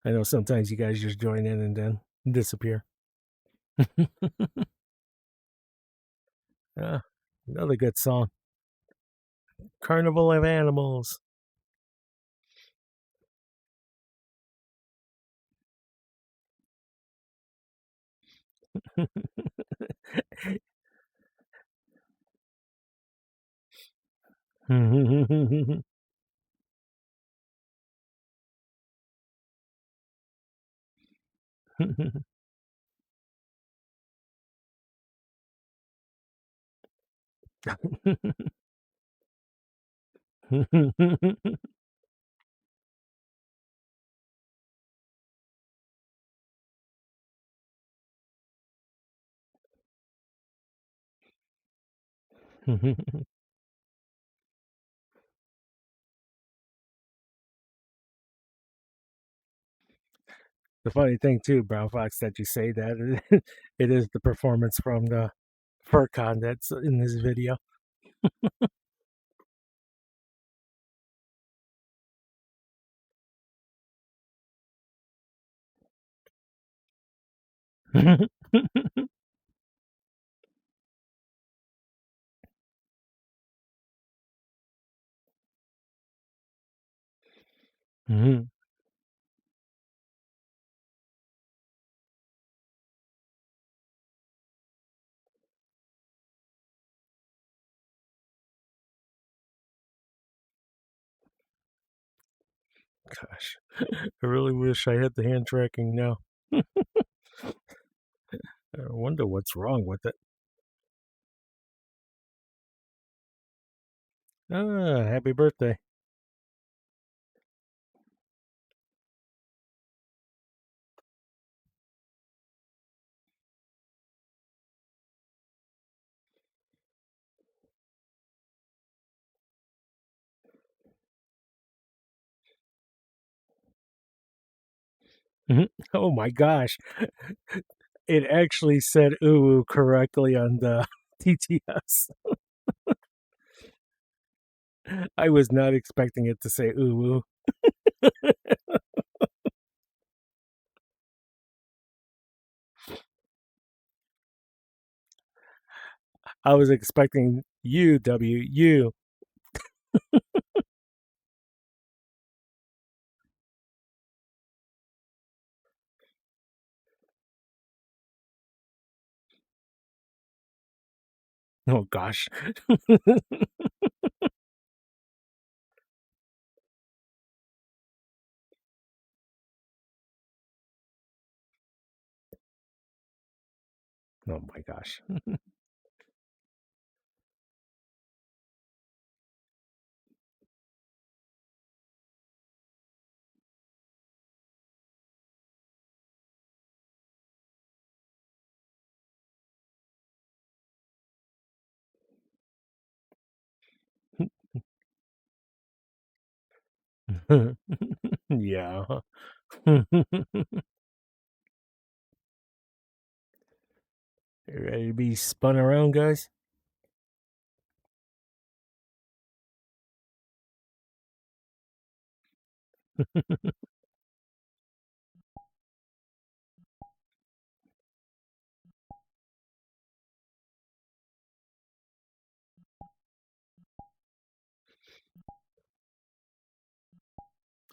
I know sometimes you guys just join in and then disappear. Ah, another good song. Carnival of Animals. The funny thing too, Brown Fox, that you say that it is the performance from the FurCon that's in this video. Mhm. Gosh, I really wish I had the hand tracking now. I wonder what's wrong with it. Ah, happy birthday. Mhm. Oh my gosh. It actually said ooh correctly on the TTS. I was not expecting it to say ooh. I was expecting you. Oh gosh. Oh my gosh. Yeah. You ready to be spun around, guys?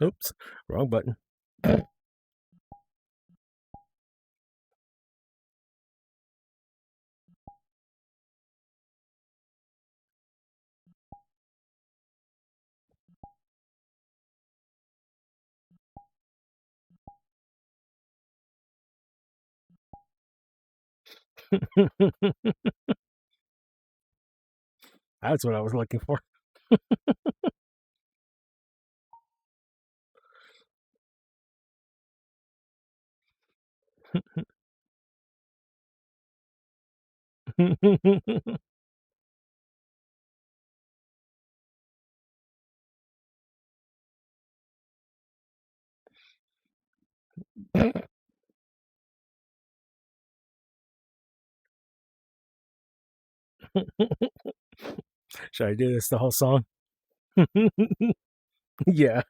Oops, wrong button. That's what I was looking for. Should I do this the whole song? Yeah.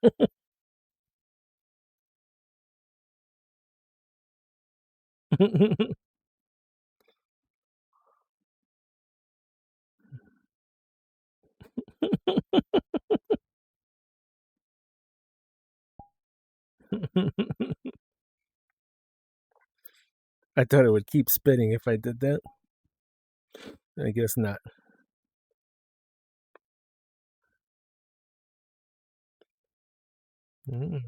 I thought it would keep spinning if I did that. I guess not. Mm.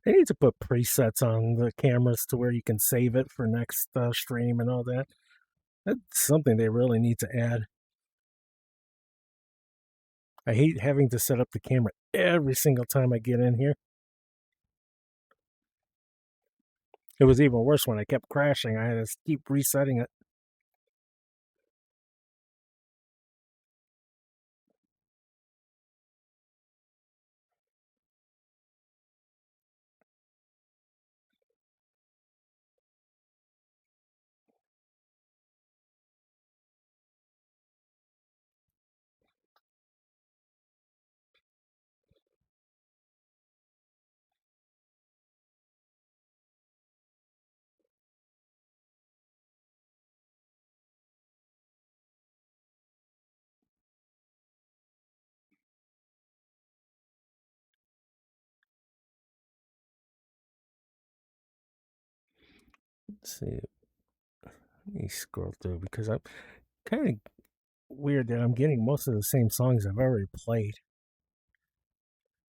They need to put presets on the cameras to where you can save it for next stream and all that. That's something they really need to add. I hate having to set up the camera every single time I get in here. It was even worse when I kept crashing. I had to keep resetting it. Let's see. Let me scroll through because I'm kind of weird that I'm getting most of the same songs I've already played,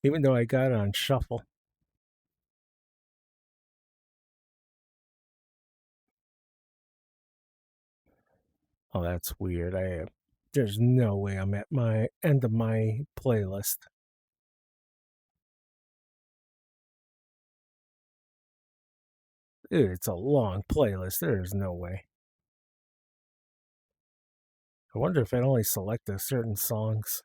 even though I got it on shuffle. Oh, that's weird. There's no way I'm at my end of my playlist. Dude, it's a long playlist. There's no way. I wonder if it only selected certain songs.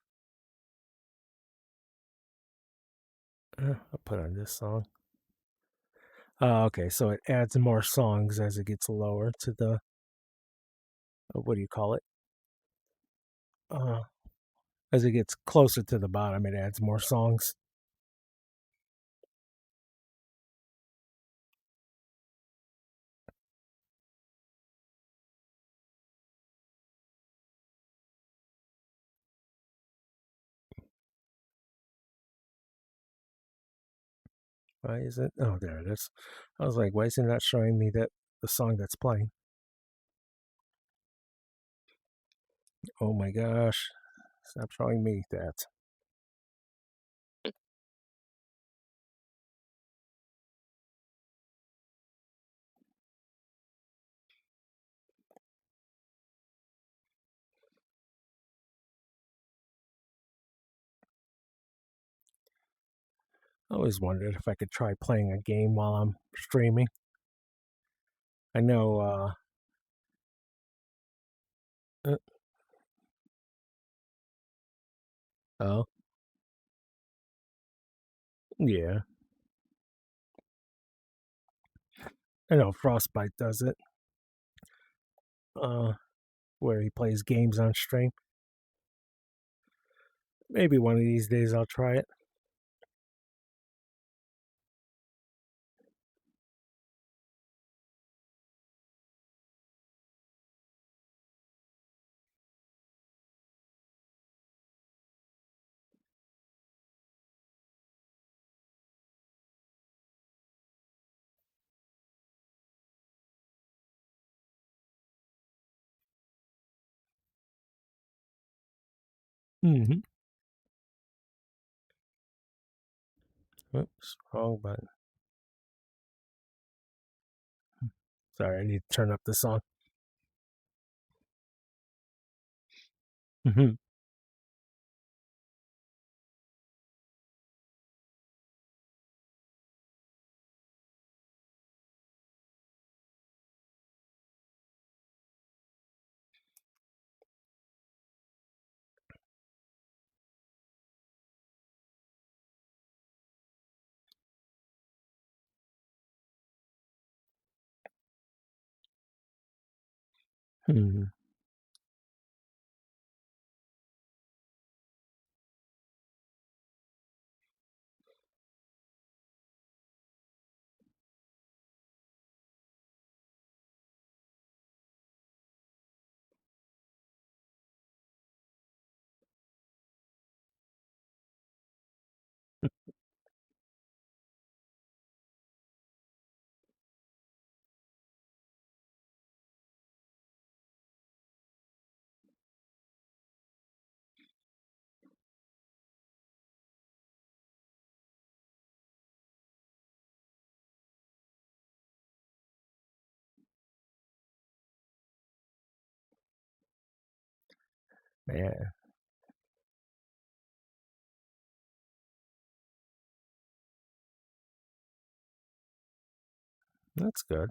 I'll put on this song. Okay, so it adds more songs as it gets lower to the what do you call it? Uh, as it gets closer to the bottom, it adds more songs. Why is it? Oh, there it is. I was like, why is it not showing me that the song that's playing? Oh my gosh! Stop showing me that. I always wondered if I could try playing a game while I'm streaming. I know. Uh, oh, yeah. I know Frostbite does it. Uh, where he plays games on stream. Maybe one of these days I'll try it. Mm-hmm. Oops, wrong button. Sorry, I need to turn up the song. Mm-hmm. Mm-hmm. Yeah, that's good.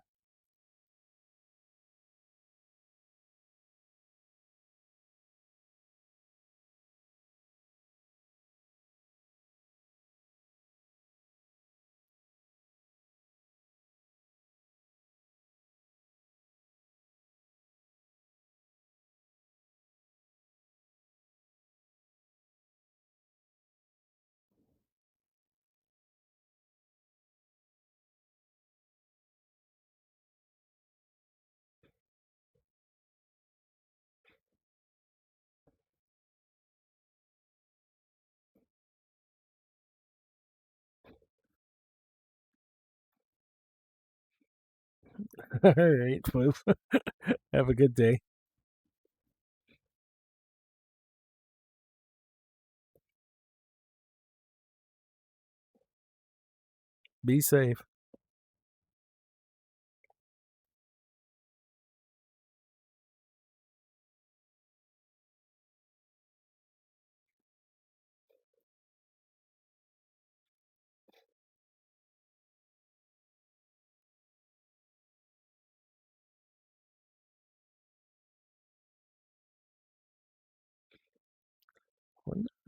All right, Floof. Have a good day. Be safe.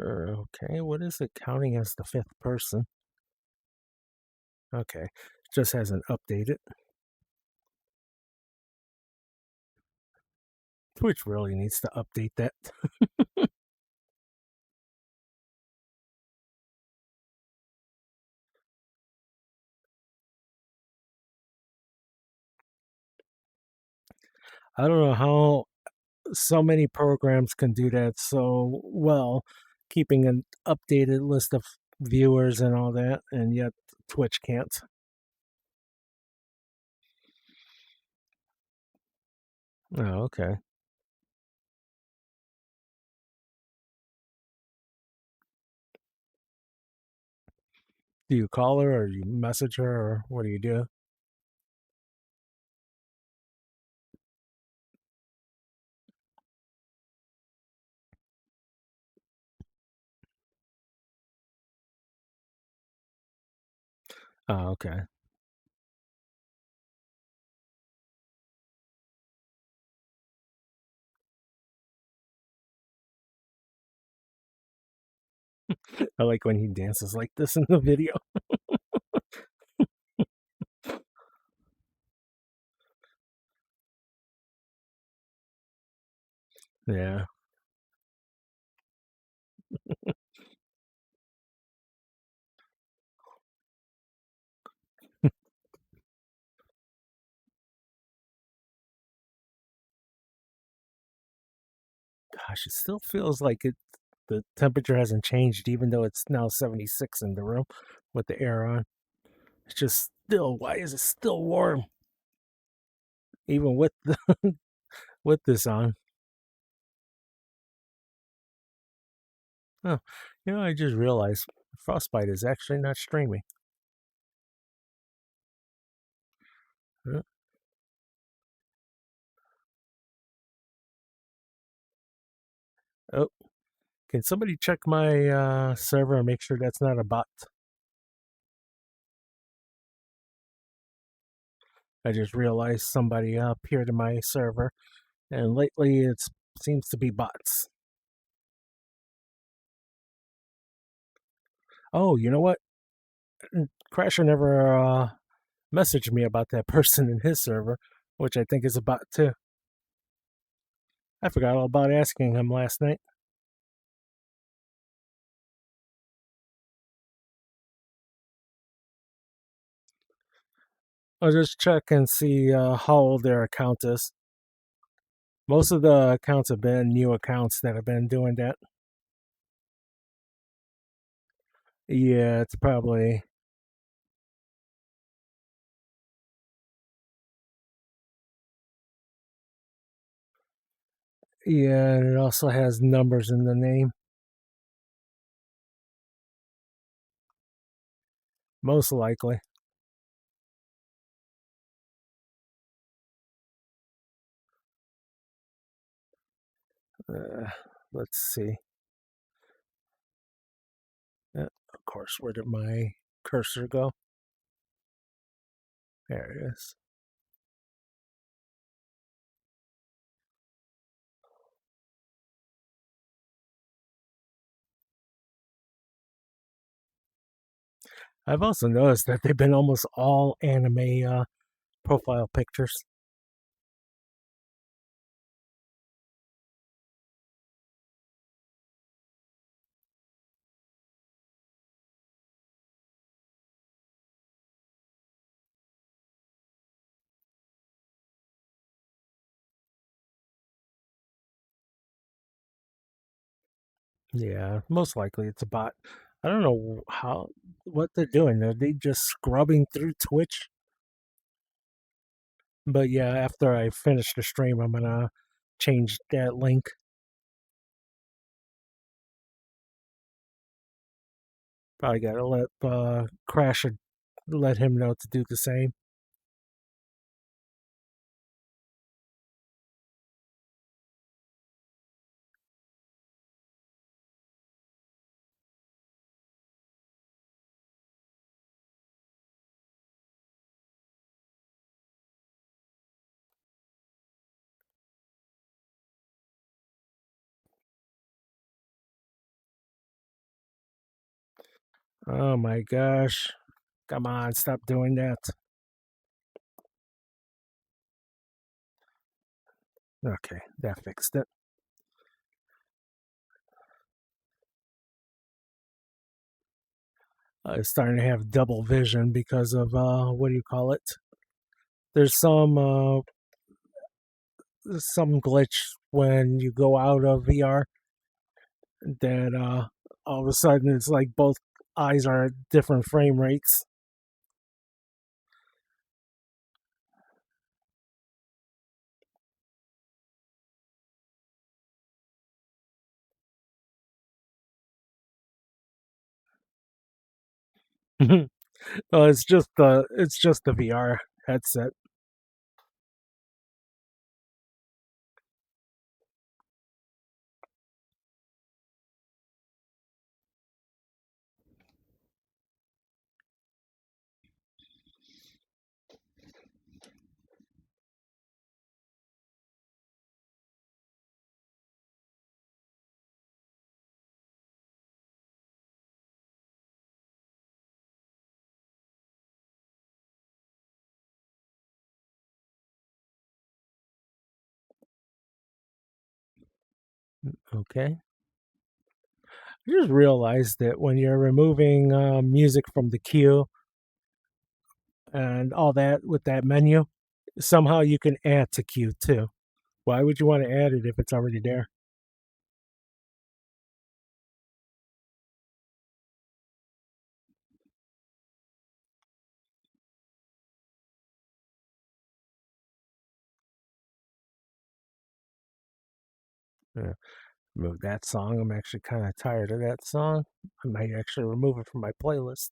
Okay, what is it counting as the fifth person? Okay, just hasn't updated. Twitch really needs to update that. I don't know how so many programs can do that so well, keeping an updated list of viewers and all that, and yet Twitch can't. Oh, okay. Do you call her or you message her or what do you do? Oh, okay. I like when he dances like this in the video. Yeah. Gosh, it still feels like the temperature hasn't changed even though it's now 76 in the room with the air on. It's just still, why is it still warm even with the with this on? Oh, I just realized Frostbite is actually not streaming. Uh, Oh, can somebody check my server and make sure that's not a bot? I just realized somebody appeared in my server, and lately it seems to be bots. Oh, you know what? Crasher never messaged me about that person in his server, which I think is a bot too. I forgot all about asking him last night. I'll just check and see how old their account is. Most of the accounts have been new accounts that have been doing that. Yeah, it's probably. Yeah, and it also has numbers in the name. Most likely. Uh, let's see. Of course, where did my cursor go? There it is. I've also noticed that they've been almost all anime profile pictures. Yeah, most likely it's a bot. I don't know what they're doing. Are they just scrubbing through Twitch? But yeah, after I finish the stream, I'm gonna change that link. Probably gotta let Crasher let him know to do the same. Oh my gosh. Come on, stop doing that. Okay, that fixed it. It's starting to have double vision because of what do you call it? There's some glitch when you go out of VR that all of a sudden it's like both eyes are at different frame rates. Well, it's just the VR headset. Okay. I just realized that when you're removing music from the queue and all that with that menu, somehow you can add to queue too. Why would you want to add it if it's already there? Yeah. Remove that song. I'm actually kind of tired of that song. I might actually remove it from my playlist.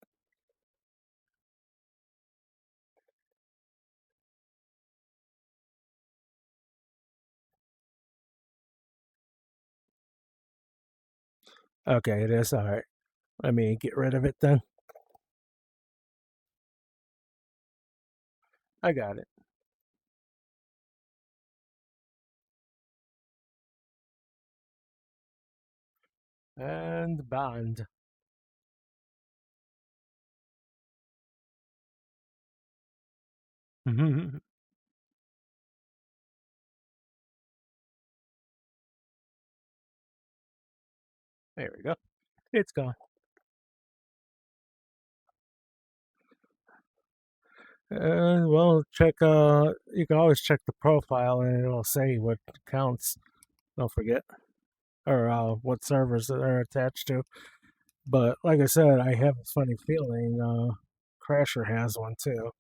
Okay, it is. All right. Let me get rid of it then. I got it. And bond. There we go. It's gone. Well, check. You can always check the profile, and it'll say what counts. Don't forget, or what servers that are attached to. But like I said, I have a funny feeling Crasher has one too.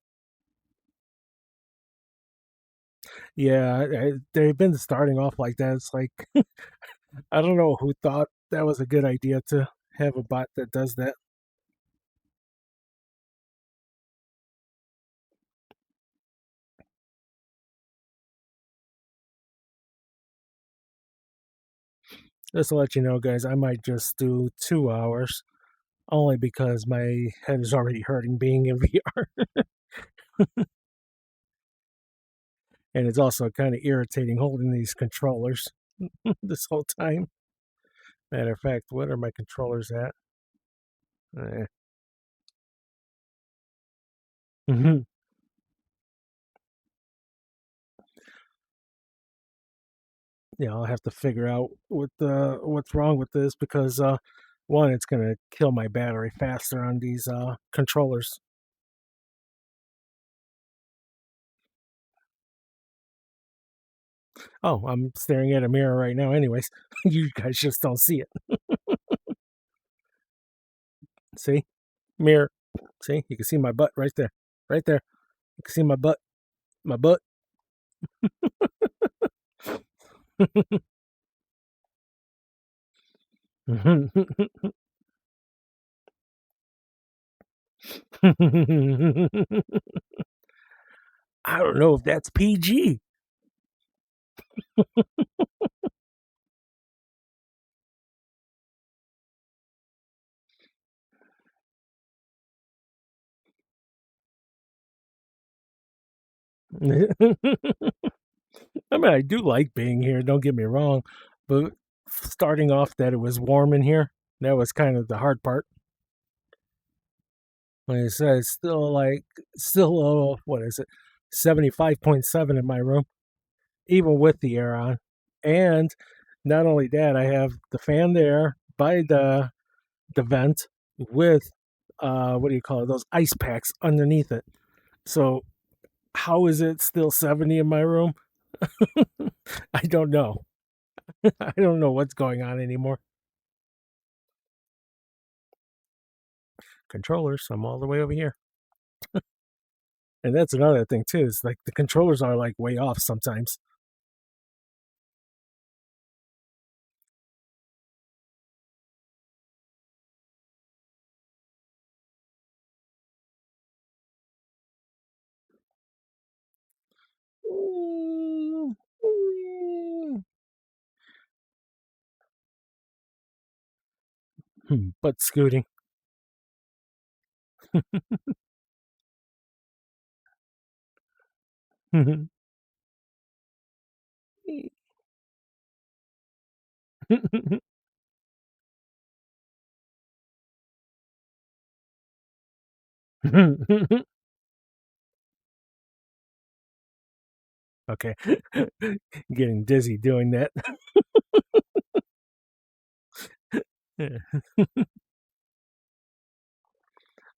Yeah, they've been starting off like that. It's like I don't know who thought that was a good idea to have a bot that does that. Just to let you know, guys, I might just do 2 hours only because my head is already hurting being in VR, and it's also kind of irritating holding these controllers this whole time. Matter of fact, what are my controllers at? Eh. Yeah, I'll have to figure out what's wrong with this because one, it's gonna kill my battery faster on these controllers. Oh, I'm staring at a mirror right now. Anyways, you guys just don't see it. See, mirror. See, you can see my butt right there, right there. You can see my butt, my butt. I don't know if that's PG. I mean, I do like being here. Don't get me wrong, but starting off that it was warm in here, that was kind of the hard part. Like I said, it's still what is it, 75.7 in my room, even with the air on. And not only that, I have the fan there by the vent with what do you call it? Those ice packs underneath it. So how is it still 70 in my room? I don't know. I don't know what's going on anymore. Controllers, I'm all the way over here. And that's another thing too, is like the controllers are like way off sometimes. But scooting. Okay. Getting dizzy doing that. Yeah.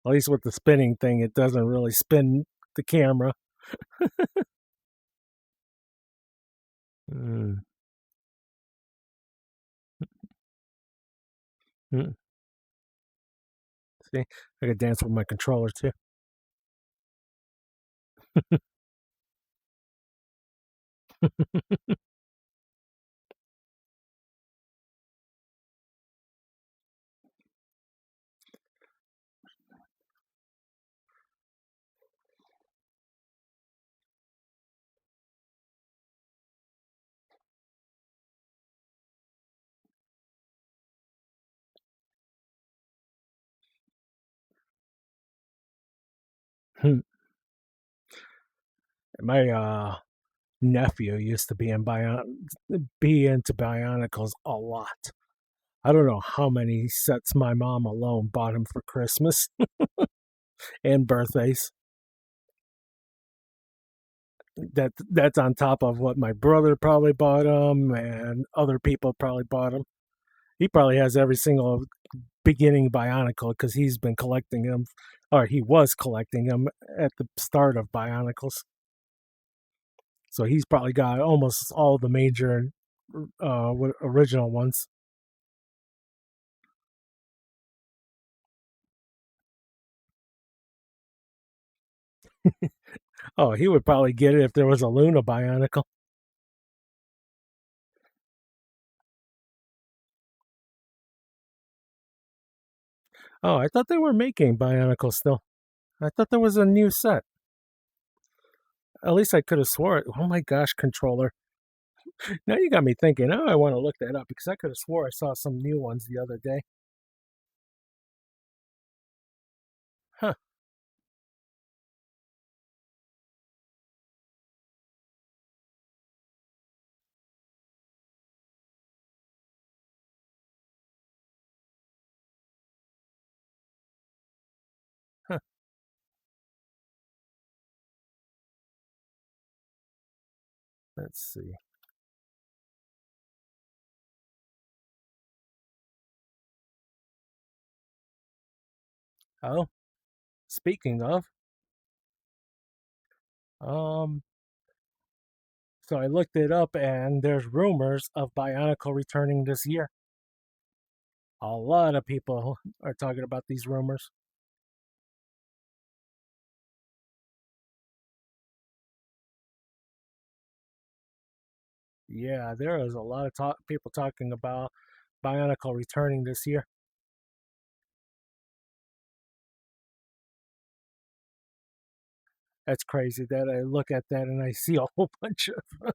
At least with the spinning thing, it doesn't really spin the camera. Mm, mm. See, I could dance with my controller too. My nephew used to be into Bionicles a lot. I don't know how many sets my mom alone bought him for Christmas and birthdays. That's on top of what my brother probably bought him and other people probably bought him. He probably has every single beginning Bionicle because he's been collecting them, or he was collecting them at the start of Bionicles. So he's probably got almost all the major original ones. Oh, he would probably get it if there was a Luna Bionicle. Oh, I thought they were making Bionicles still. I thought there was a new set. At least I could have swore it. Oh my gosh, controller. Now you got me thinking, oh, I want to look that up because I could have swore I saw some new ones the other day. Huh. Huh. Let's see. Oh, speaking of, um, so I looked it up and there's rumors of Bionicle returning this year. A lot of people are talking about these rumors. Yeah, there is a lot of people talking about Bionicle returning this year. That's crazy that I look at that and I see a whole bunch of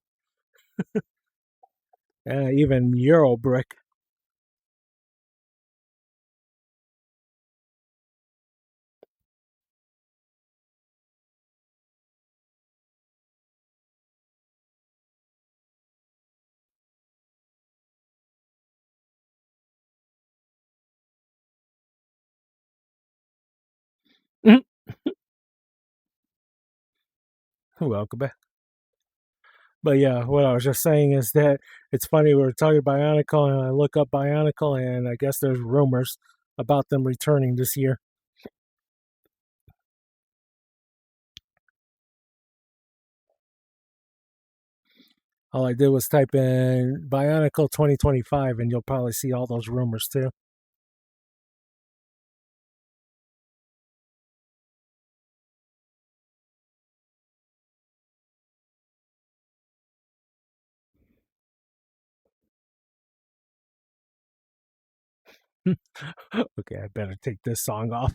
even Euro brick. Welcome back. But yeah, what I was just saying is that it's funny we were talking Bionicle, and I look up Bionicle, and I guess there's rumors about them returning this year. All I did was type in Bionicle 2025, and you'll probably see all those rumors too. Okay, I better take this song off.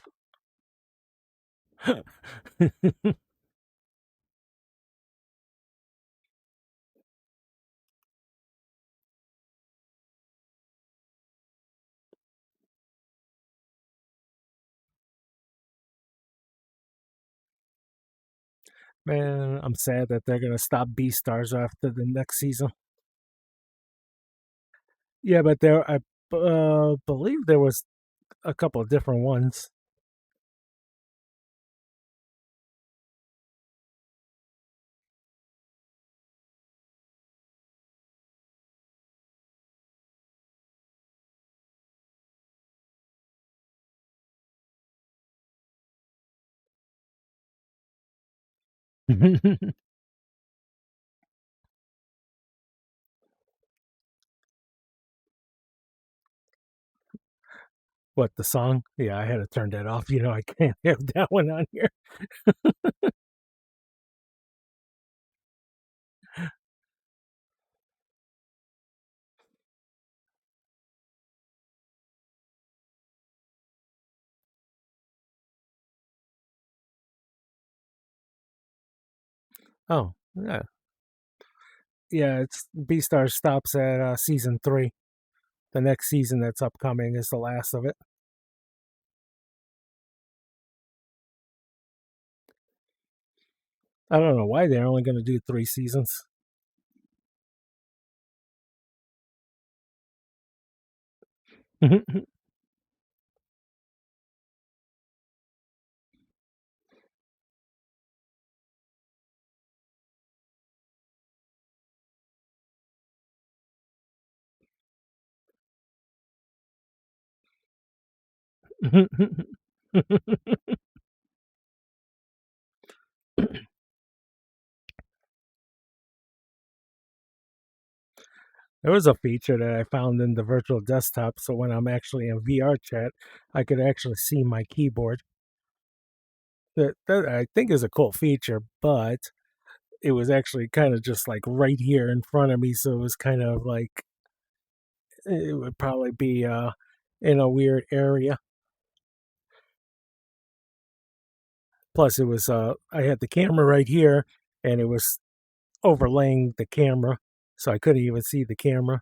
Man, I'm sad that they're gonna stop B stars after the next season. Yeah, but I believe there was a couple of different ones. What, the song? Yeah, I had to turn that off. I can't have that one on here. Oh, yeah. Yeah, it's B Star stops at season 3. The next season that's upcoming is the last of it. I don't know why they're only going to do 3 seasons. There was a feature that I found in the virtual desktop, so when I'm actually in VRChat, I could actually see my keyboard. That I think is a cool feature, but it was actually kind of just like right here in front of me, so it was kind of like it would probably be in a weird area. Plus, it was I had the camera right here, and it was overlaying the camera, so I couldn't even see the camera.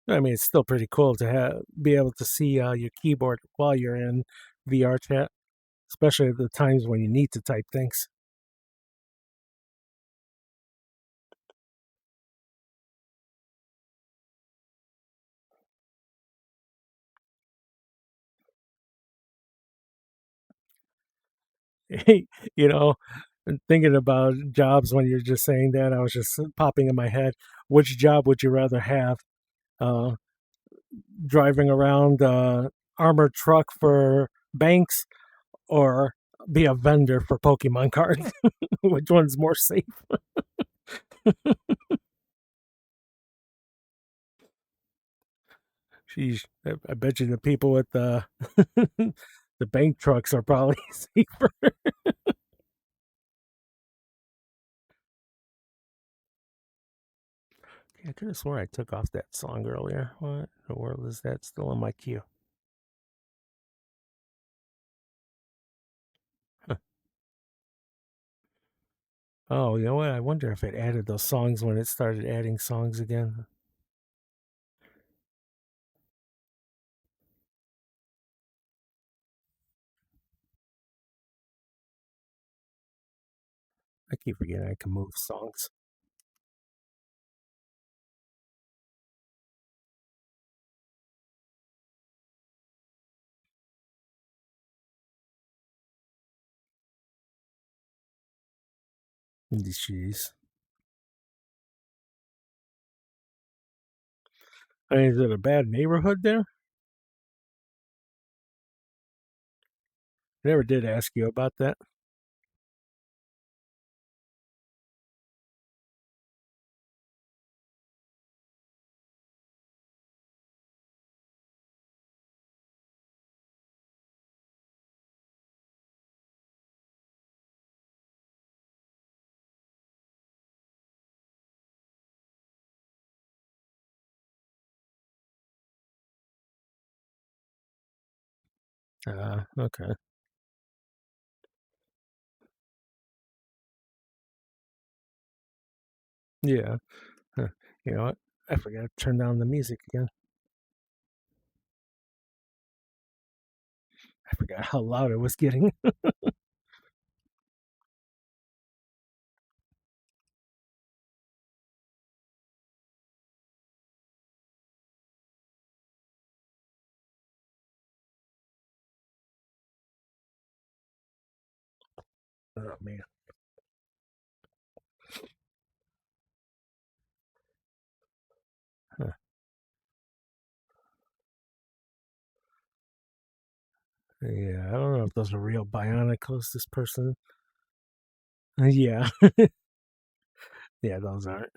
I mean, it's still pretty cool to be able to see your keyboard while you're in VR chat, especially at the times when you need to type things. you know, and thinking about jobs when you're just saying that, I was just popping in my head. Which job would you rather have? Uh, Driving around armored truck for banks, or be a vendor for Pokemon cards? Which one's more safe? Sheesh, I bet you the people with the the bank trucks are probably safer. I could have sworn I took off that song earlier. What in the world is that still in my queue? Huh. Oh, you know what? I wonder if it added those songs when it started adding songs again. I keep forgetting I can move songs. Jeez. I mean, is it a bad neighborhood there? I never did ask you about that. Okay. Yeah. Huh. You know what? I forgot to turn down the music again. I forgot how loud it was getting. Oh man. Huh. Yeah, I don't know if those are real bionicles. This person. Yeah. Yeah, those aren't.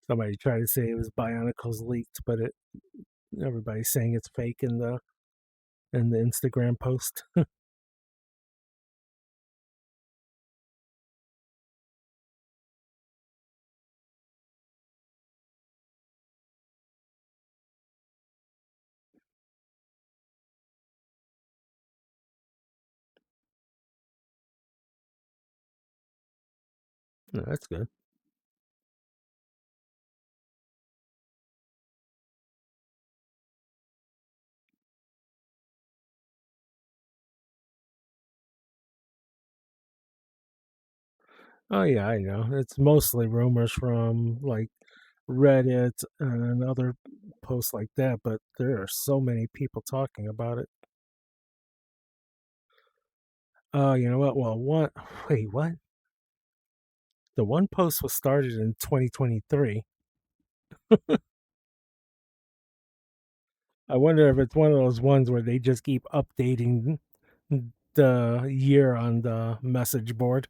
Somebody tried to say it was bionicles leaked, but it everybody's saying it's fake in the Instagram post. No, that's good. Oh yeah, I know. It's mostly rumors from like Reddit and other posts like that, but there are so many people talking about it. Oh, you know what? Well, one wait, what? The one post was started in 2023. I wonder if it's one of those ones where they just keep updating the year on the message board.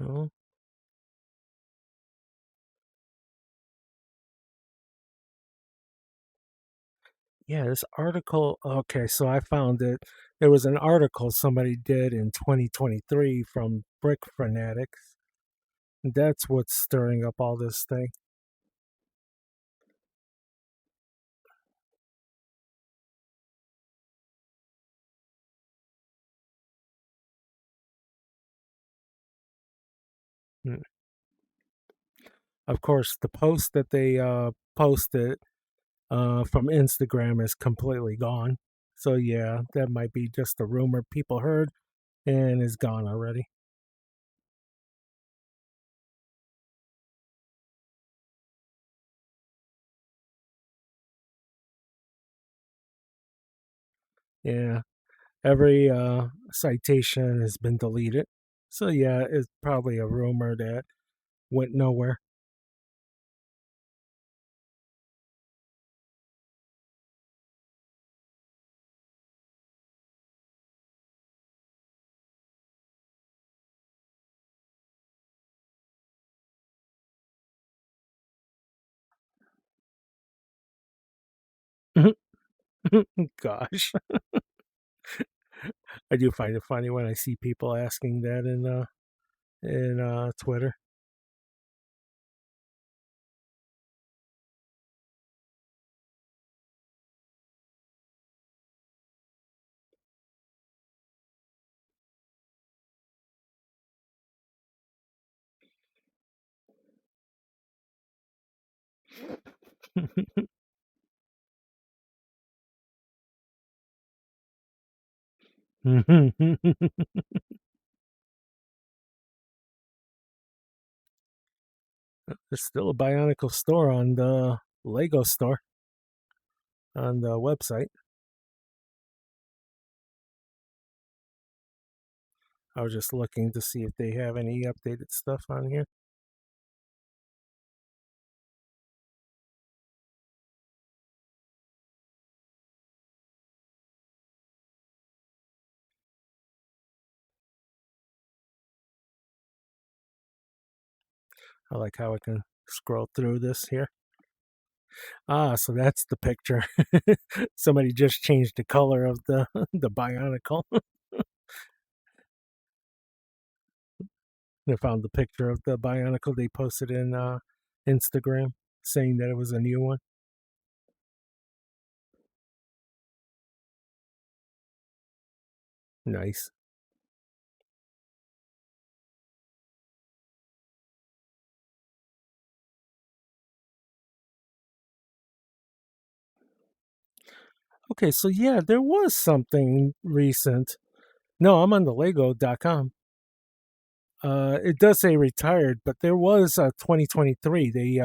Oh, yeah, this article. Okay, so I found it. There was an article somebody did in 2023 from Brick Fanatics. That's what's stirring up all this thing. Mm. Of course, the post that they posted from Instagram is completely gone. So yeah, that might be just a rumor people heard and is gone already. Yeah, every citation has been deleted. So yeah, it's probably a rumor that went nowhere. Gosh, I do find it funny when I see people asking that in Twitter. There's still a Bionicle store on the Lego store on the website. I was just looking to see if they have any updated stuff on here. I like how I can scroll through this here. Ah, so that's the picture. Somebody just changed the color of the the Bionicle. They found the picture of the Bionicle they posted in Instagram, saying that it was a new one. Nice. Okay, so yeah, there was something recent. No, I'm on the Lego.com. It does say retired, but there was 2023. They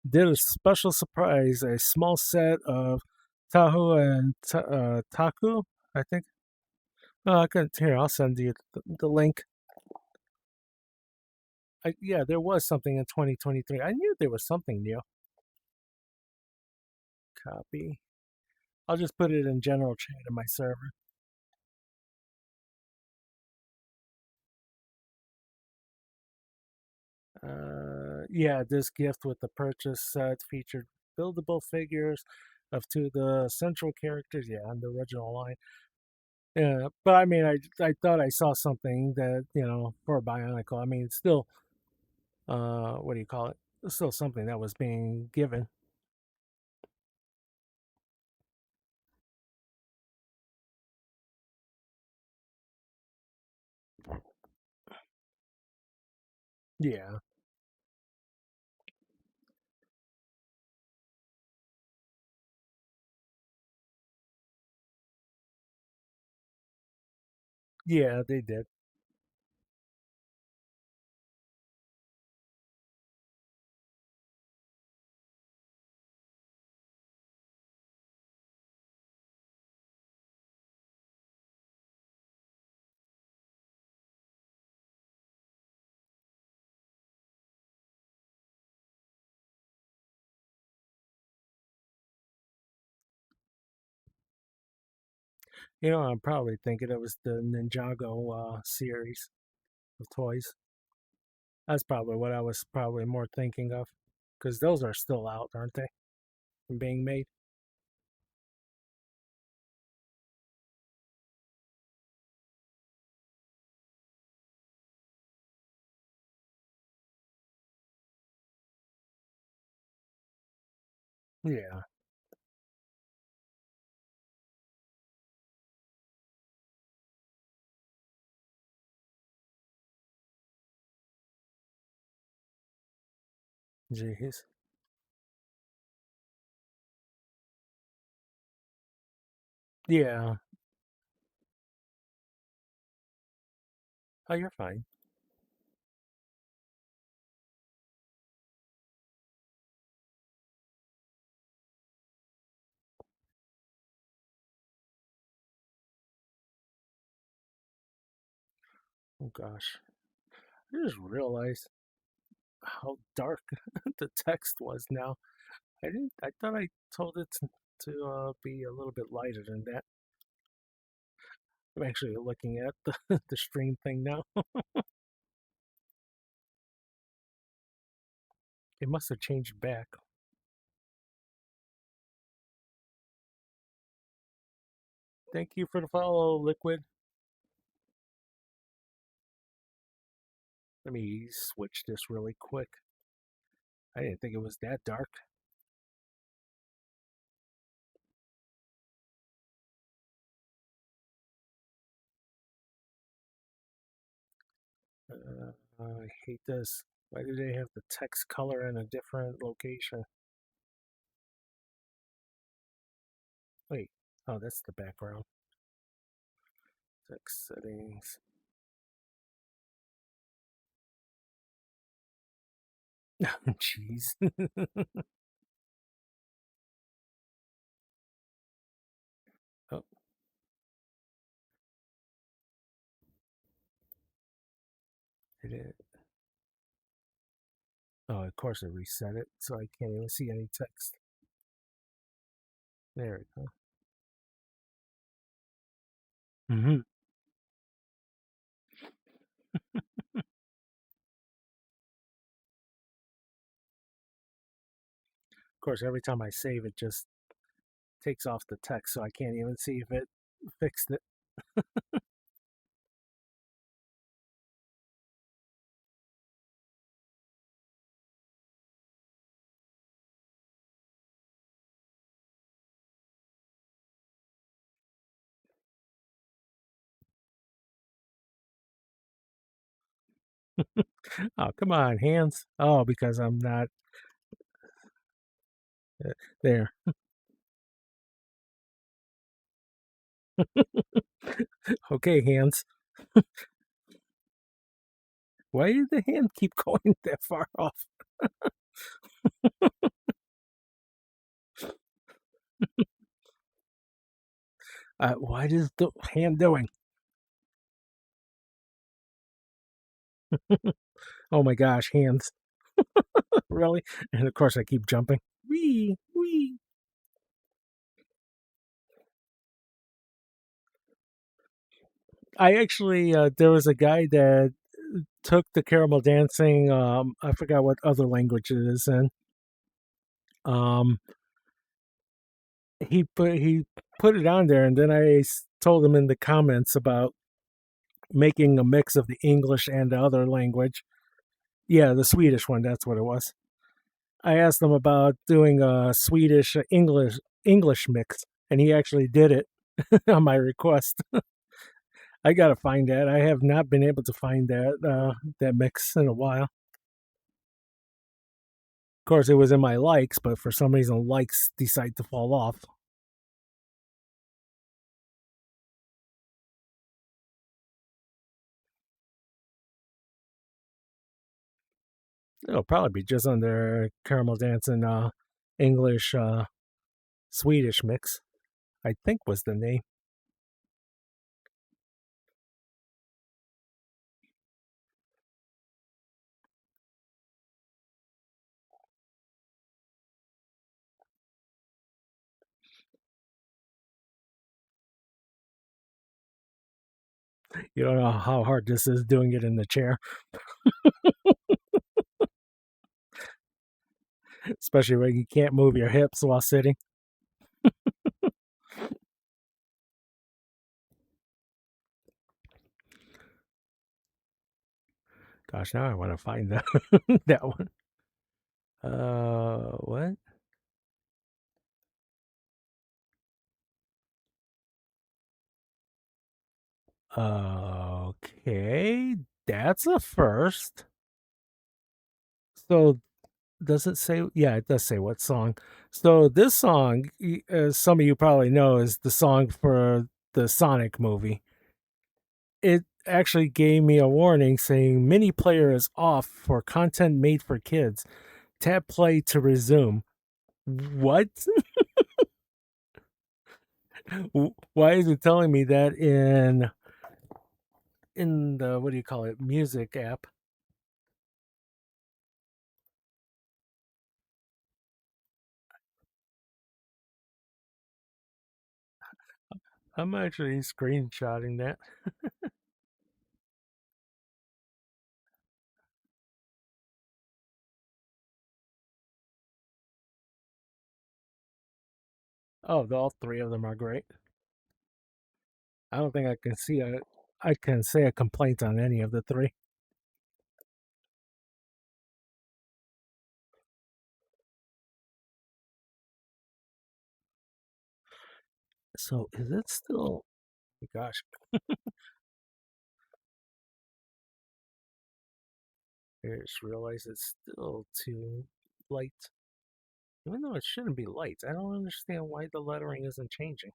did a special surprise, a small set of Tahu and Taku, I think. I can here. I'll send you the link. Yeah, there was something in 2023. I knew there was something new. Copy. I'll just put it in general chat in my server. Yeah, this gift with the purchase set featured buildable figures of two of the central characters. Yeah, on the original line. Yeah, but I mean, I thought I saw something that for a Bionicle. I mean, it's still what do you call it? It's still something that was being given. Yeah, yeah, they did. I'm probably thinking it was the Ninjago series of toys. That's probably what I was probably more thinking of, because those are still out, aren't they? And being made. Yeah. Jeez. Yeah. Oh, you're fine. Oh gosh. I just realized how dark the text was now. I didn't. I thought I told it to be a little bit lighter than that. I'm actually looking at the the stream thing now. It must have changed back. Thank you for the follow, Liquid. Let me switch this really quick. I didn't think it was that dark. I hate this. Why do they have the text color in a different location? Oh, that's the background. Text settings. Jeez. Oh, it is. Oh, of course it reset it, so I can't even see any text. There we go. Mm-hmm. Of course, every time I save it, just takes off the text, so I can't even see if it fixed it. Oh, come on, hands. Oh, because I'm not there. Okay, hands. Why did the hand keep going that far off? What is the hand doing? Oh my gosh, hands. Really? And of course, I keep jumping. Wee, wee. I actually, there was a guy that took the caramel dancing. I forgot what other language it is in. Um, he put it on there, and then told him in the comments about making a mix of the English and the other language. Yeah, the Swedish one. That's what it was. I asked him about doing a Swedish English mix, and he actually did it on my request. I gotta find that. I have not been able to find that mix in a while. Of course, it was in my likes, but for some reason, likes decide to fall off. It'll probably be just under Caramel Dancing English Swedish mix. I think was the name. You don't know how hard this is doing it in the chair, especially when you can't move your hips while sitting. Gosh, now I want to find that that one. What? Okay, that's a first. So does it say? Yeah, it does say what song. So this song, as some of you probably know, is the song for the Sonic movie. It actually gave me a warning saying mini player is off for content made for kids. Tap play to resume. What? Why is it telling me that in the what do you call it music app? I'm actually screenshotting that. Oh, all three of them are great. I don't think I can say a complaint on any of the three. So is it still? Gosh, I just realized it's still too light. Even though it shouldn't be light, I don't understand why the lettering isn't changing.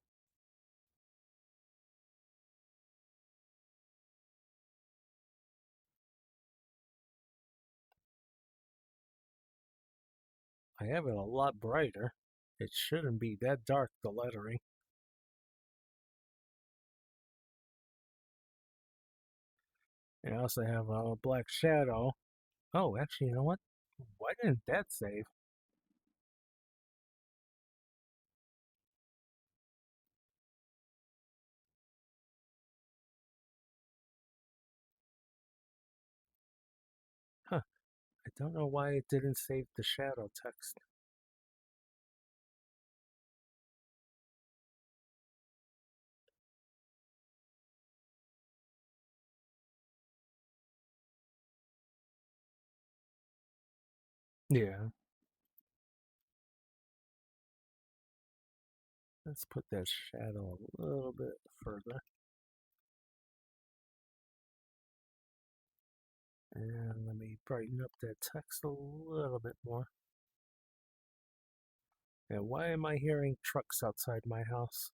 I have it a lot brighter. It shouldn't be that dark, the lettering. And I also have a black shadow. Oh, actually, you know what? Why didn't that save? Huh. I don't know why it didn't save the shadow text. Yeah. Let's put that shadow a little bit further. And let me brighten up that text a little bit more. And why am I hearing trucks outside my house?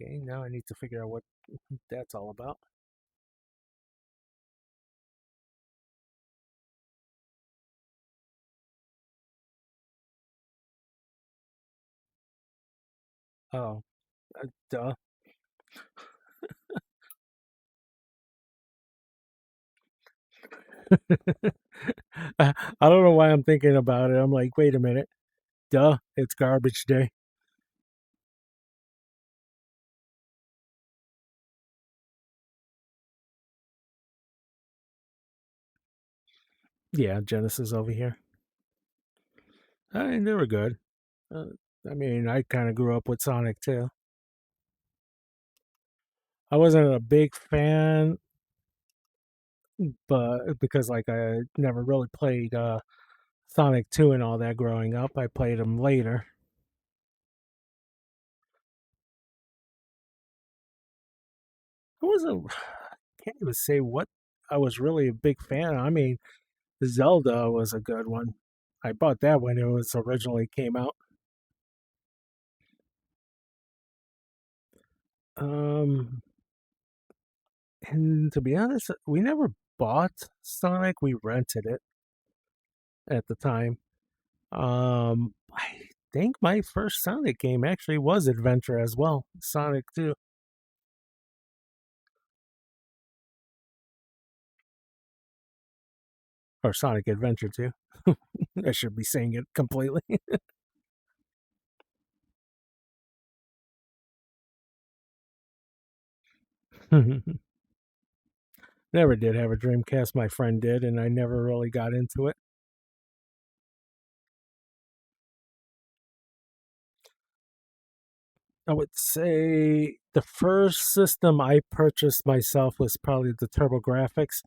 Okay, now I need to figure out what that's all about. Oh, duh. I don't know why I'm thinking about it. I'm like, wait a minute. Duh, it's garbage day. Yeah, Genesis over here. I mean, they were good. Uh, I mean, I kind of grew up with Sonic too. I wasn't a big fan, but because like I never really played Sonic 2 and all that growing up, I played them later. I wasn't, can't even say what I was really a big fan of. I mean, Zelda was a good one. I bought that when it was originally came out. Um, and to be honest, we never bought Sonic. We rented it at the time. I think my first Sonic game actually was Adventure as well. Sonic 2 or Sonic Adventure 2. I should be saying it completely. Never did have a Dreamcast. My friend did, and I never really got into it. I would say the first system I purchased myself was probably the TurboGrafx.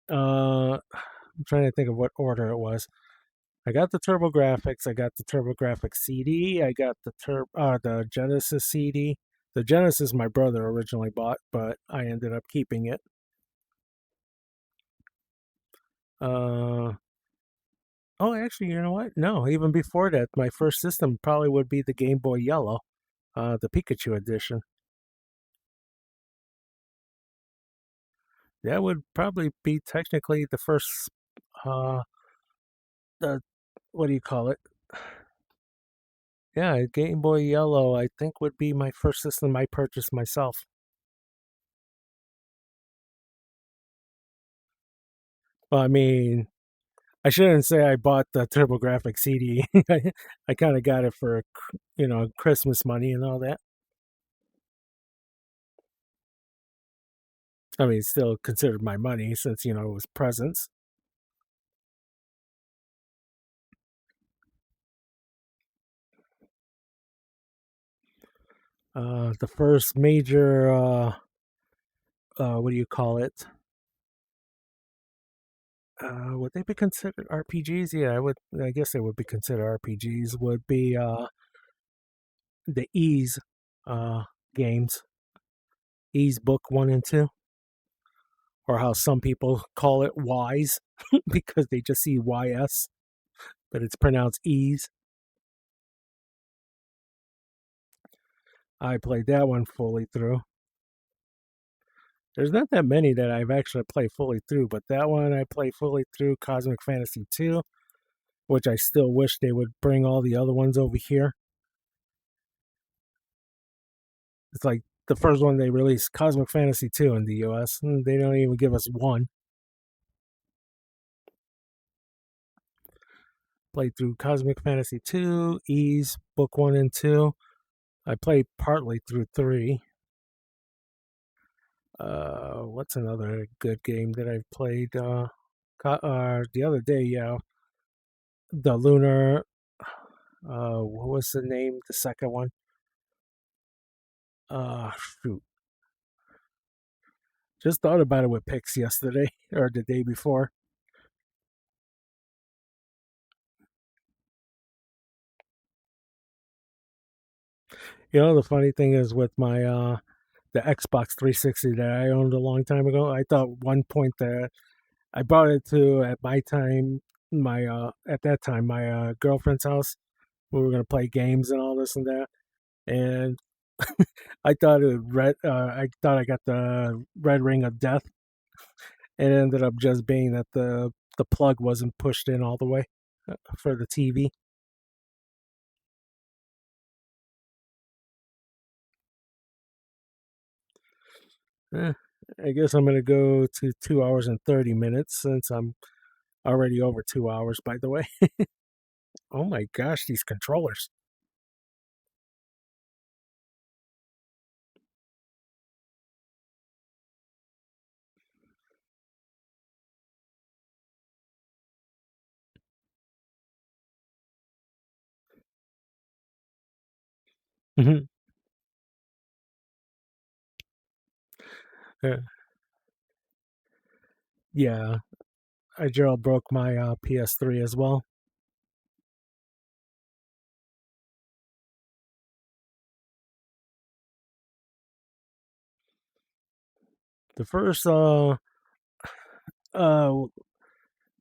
I'm trying to think of what order it was. I got the TurboGrafx. I got the TurboGrafx CD. I got the Genesis CD. The Genesis my brother originally bought, but I ended up keeping it. Uh, oh, actually, you know what? No, even before that, my first system probably would be the Game Boy Yellow, the Pikachu edition. That would probably be technically the first. Uh, the what do you call it? Yeah, Game Boy Yellow. I think would be my first system I purchased myself. Well, I mean, I shouldn't say I bought the TurboGrafx CD. I kind of got it for Christmas money and all that. I mean, it's still considered my money since it was presents. The first major what do you call it? Would they be considered RPGs? Yeah, I would. I guess they would be considered RPGs. Would be the Ease games, Ease Book 1 and 2, or how some people call it Wise because they just see YS, but it's pronounced Ease. I played that one fully through. There's not that many that I've actually played fully through, but that one I played fully through, Cosmic Fantasy 2, which I still wish they would bring all the other ones over here. It's like the first one they released, Cosmic Fantasy 2 in the US, and they don't even give us one. Played through Cosmic Fantasy 2, Ease, Book 1 and 2. I played partly through 3. What's another good game that I've played? The other day, yeah, the Lunar. What was the name? The second one. Shoot. Just thought about it with Pix yesterday or the day before. You know, the funny thing is with my the Xbox 360 that I owned a long time ago. I thought one point that I brought it to at my time, my at that time my girlfriend's house. We were gonna play games and all this and that, and I thought it red. I thought I got the red ring of death. It ended up just being that the plug wasn't pushed in all the way for the TV. Eh, I guess I'm gonna go to 2 hours and 30 minutes since I'm already over 2 hours. By the way, oh my gosh, these controllers. Mhm. Uh, yeah, I jailbroke my PS3 as well. The first uh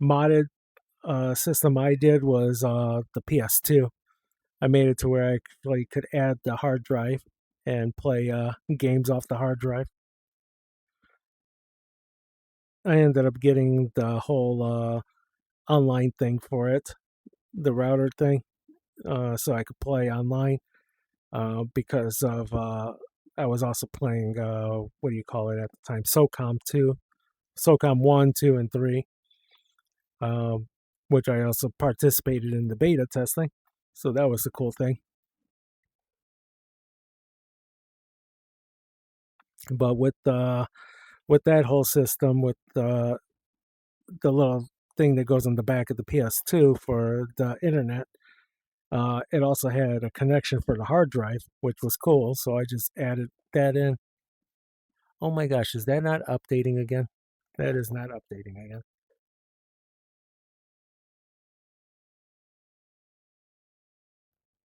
modded system I did was the PS2. I made it to where I actually could add the hard drive and play games off the hard drive. I ended up getting the whole online thing for it, the router thing, so I could play online because of I was also playing what do you call it at the time, SOCOM 2, SOCOM 1, 2, and 3, um, which I also participated in the beta testing. So that was the cool thing. But with that whole system, with the little thing that goes on the back of the PS2 for the internet, it also had a connection for the hard drive, which was cool. So I just added that in. Oh my gosh, is that not updating again? That is not updating again.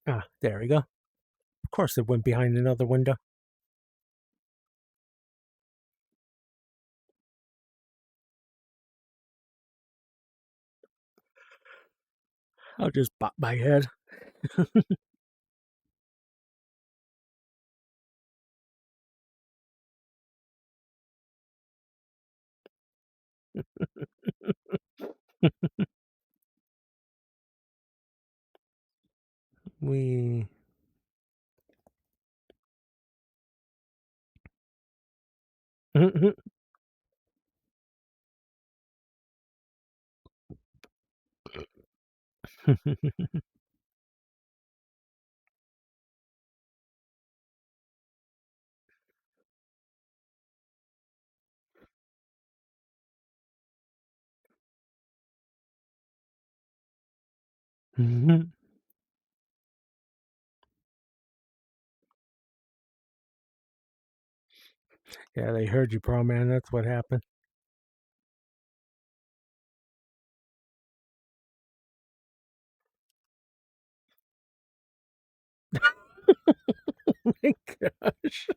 Ah, there we go. Of course, it went behind another window. I'll just bop my head. We. Yeah, they heard you, Pro Man. That's what happened. Oh my gosh.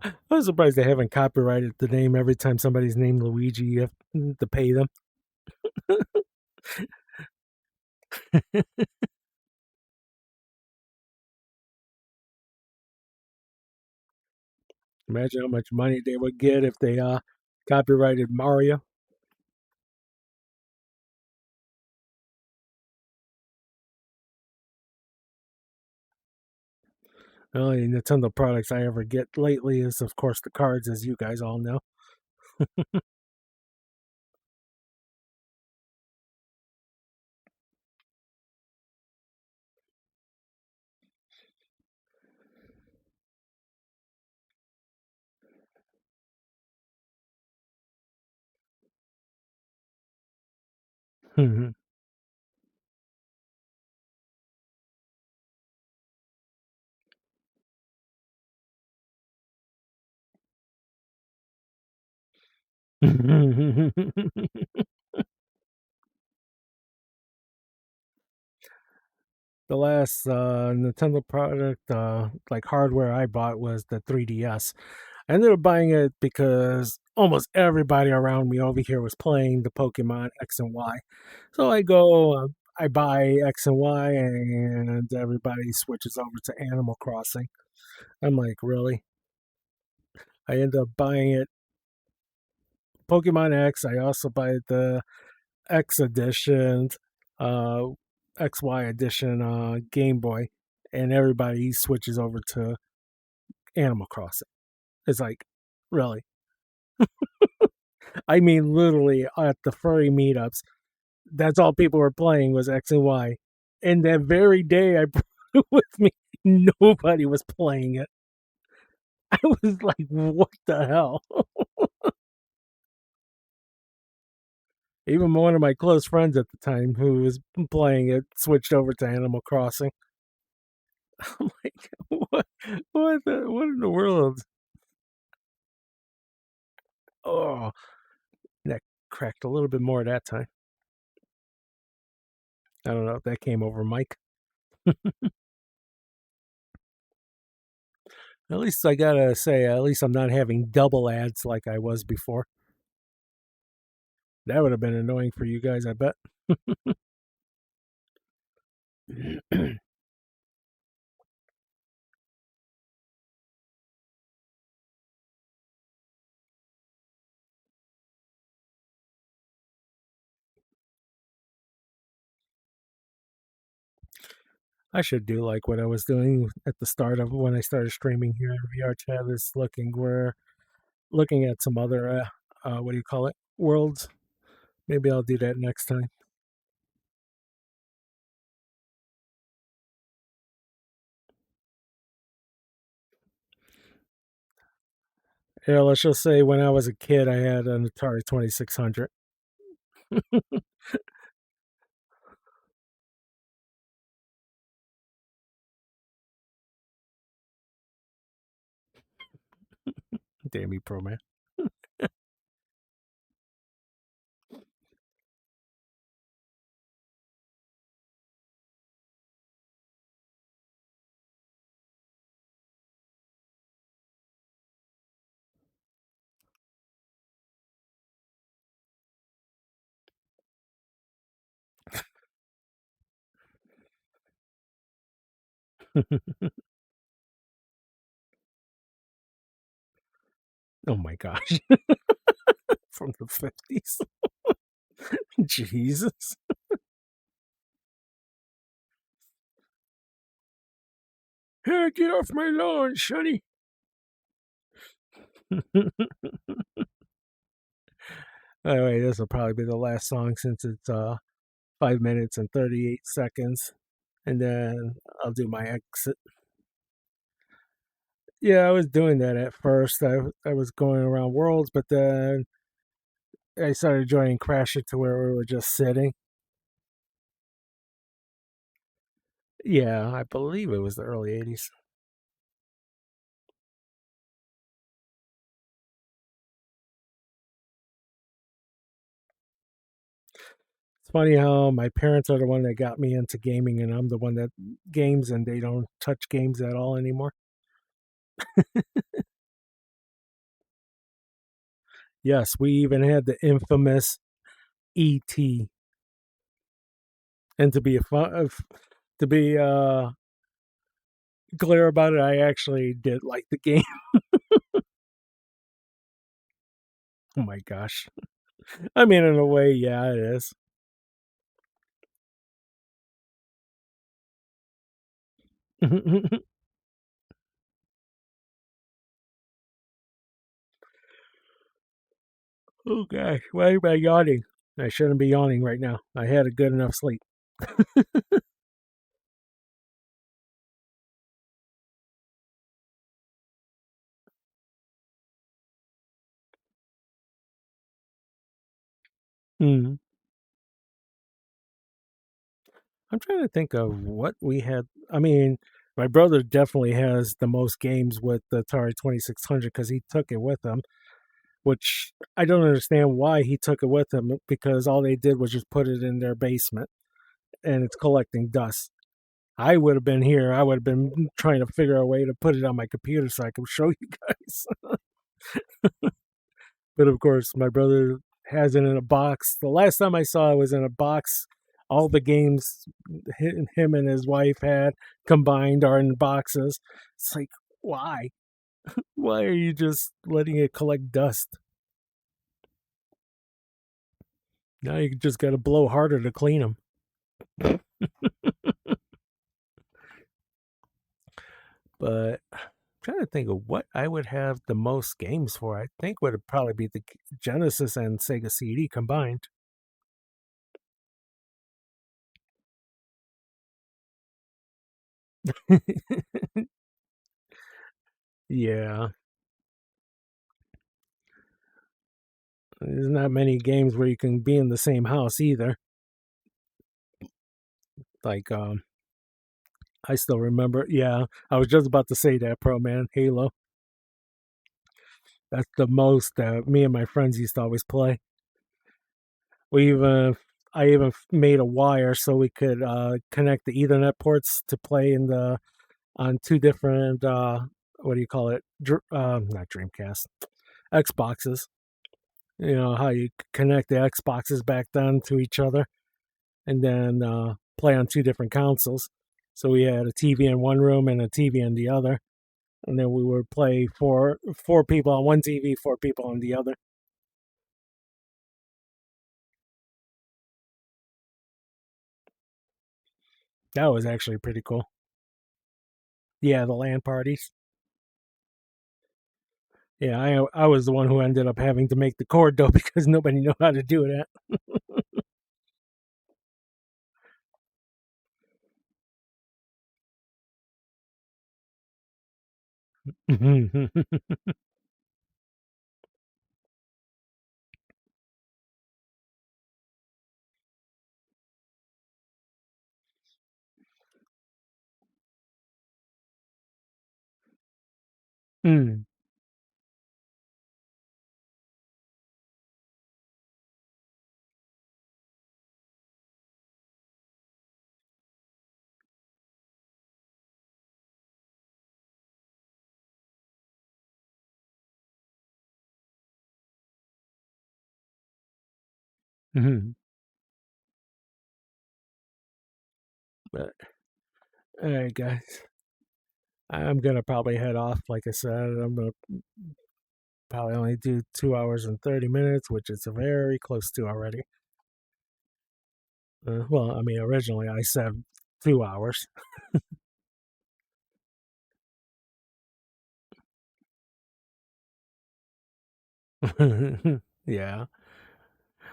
I was surprised they haven't copyrighted the name every time somebody's named Luigi. You have to pay them. Imagine how much money they would get if they copyrighted Mario. The only Nintendo products I ever get lately is, of course, the cards, as you guys all know. The last Nintendo product, like hardware I bought, was the 3DS. I ended up buying it because almost everybody around me over here was playing the Pokemon X and Y. So I go, I buy X and Y, and everybody switches over to Animal Crossing. I'm like, really? I end up buying it, Pokemon X. I also buy the X edition, uh, XY edition Game Boy, and everybody switches over to Animal Crossing. It's like, really? I mean, literally at the furry meetups, that's all people were playing was X and Y. And that very day I brought it with me, nobody was playing it. I was like, what the hell? Even one of my close friends at the time who was playing it switched over to Animal Crossing. I'm like, what in the world? Oh, that cracked a little bit more that time. I don't know if that came over Mike. At least I gotta say, at least I'm not having double ads like I was before. That would have been annoying for you guys, I bet. I should do like what I was doing at the start of when I started streaming here in VRChat, is we're looking at some other what do you call it, worlds. Maybe I'll do that next time. Yeah, let's just say when I was a kid, I had an Atari 2600. Damn you, pro man. Oh my gosh, from the 50s. Jesus. Hey, get off my lawn, Sonny. Anyway, this will probably be the last song since it's 5 minutes and 38 seconds, and then I'll do my exit. Yeah, I was doing that at first. I was going around worlds, but then I started joining Crash It to where we were just sitting. Yeah, I believe it was the early 80s. It's funny how my parents are the one that got me into gaming, and I'm the one that games, and they don't touch games at all anymore. Yes, we even had the infamous ET, and to be clear about it, I actually did like the game. Oh my gosh. I mean, in a way, yeah, it is. Oh gosh, why am I yawning? I shouldn't be yawning right now. I had a good enough sleep. Mm. I'm trying to think of what we had. I mean, my brother definitely has the most games with the Atari 2600 because he took it with him, which I don't understand why he took it with him because all they did was just put it in their basement and it's collecting dust. I would have been here. I would have been trying to figure a way to put it on my computer so I could show you guys. But of course, my brother has it in a box. The last time I saw it was in a box. All the games him and his wife had combined are in boxes. It's like, why? Why are you just letting it collect dust? Now you just got to blow harder to clean them. But I'm trying to think of what I would have the most games for. I think would probably be the Genesis and Sega CD combined. Yeah, there's not many games where you can be in the same house either. Like, I still remember. Yeah, I was just about to say that, Pro Man Halo. That's the most that me and my friends used to always play. We even, I even made a wire so we could connect the Ethernet ports to play in the on two different what do you call it? Not Dreamcast, Xboxes. You know how you connect the Xboxes back then to each other, and then play on two different consoles. So we had a TV in one room and a TV in the other, and then we would play four people on one TV, four people on the other. That was actually pretty cool. Yeah, the LAN parties. Yeah, I was the one who ended up having to make the cord though because nobody knew how to do that. Mm. Mhm. But all right, guys, I'm gonna probably head off. Like I said, I'm gonna probably only do 2 hours and 30 minutes, which is very close to already. Well, I mean, originally I said 2 hours. Yeah,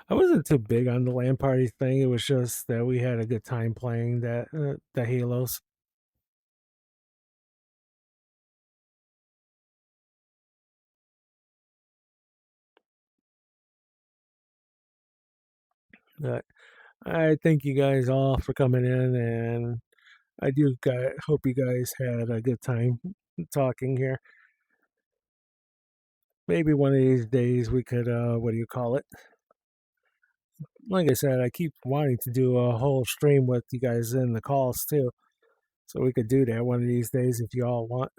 I wasn't too big on the LAN party thing. It was just that we had a good time playing that the Halos. But I thank you guys all for coming in, and hope you guys had a good time talking here. Maybe one of these days we could, what do you call it? Like I said, I keep wanting to do a whole stream with you guys in the calls too, so we could do that one of these days if you all want.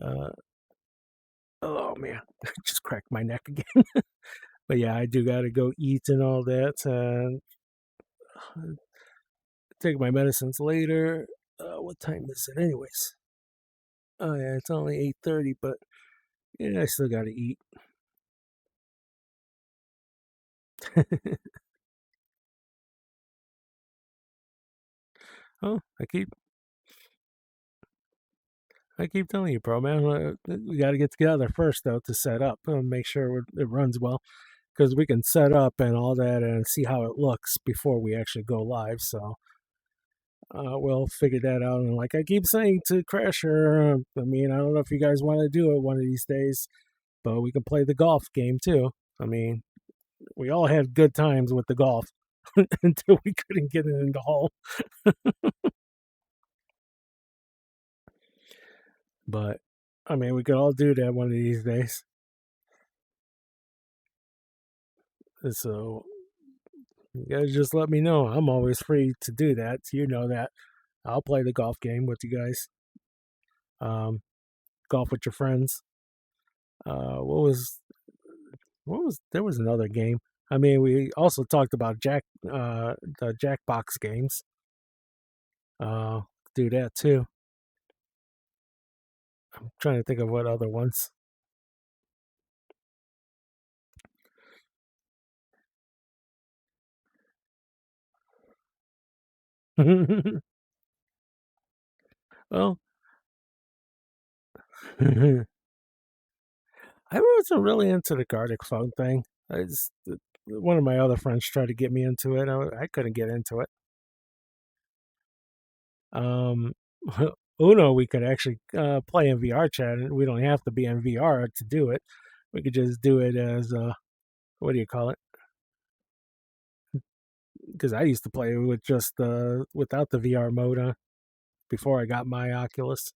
Uh, oh man, I just cracked my neck again. But yeah, I do gotta go eat and all that, and take my medicines later. What time is it, anyways? Oh yeah, it's only 8:30, but yeah, I still gotta eat. Oh, I keep telling you, bro, man. We got to get together first, though, to set up and make sure it runs well. Because we can set up and all that and see how it looks before we actually go live. So we'll figure that out. And like I keep saying to Crasher, I mean, I don't know if you guys want to do it one of these days, but we can play the golf game too. I mean, we all had good times with the golf until we couldn't get it in the hole. But I mean, we could all do that one of these days. So you guys just let me know. I'm always free to do that. You know that. I'll play the golf game with you guys. Um, golf with your friends. What was there was another game. I mean, we also talked about the Jackbox games. Uh, do that too. I'm trying to think of what other ones. Well, I wasn't really into the Gartic phone thing. One of my other friends tried to get me into it. I couldn't get into it. Um, Uno, we could actually play in VRChat, and we don't have to be in VR to do it. We could just do it as what do you call it? Because I used to play with just without the VR mode before I got my Oculus.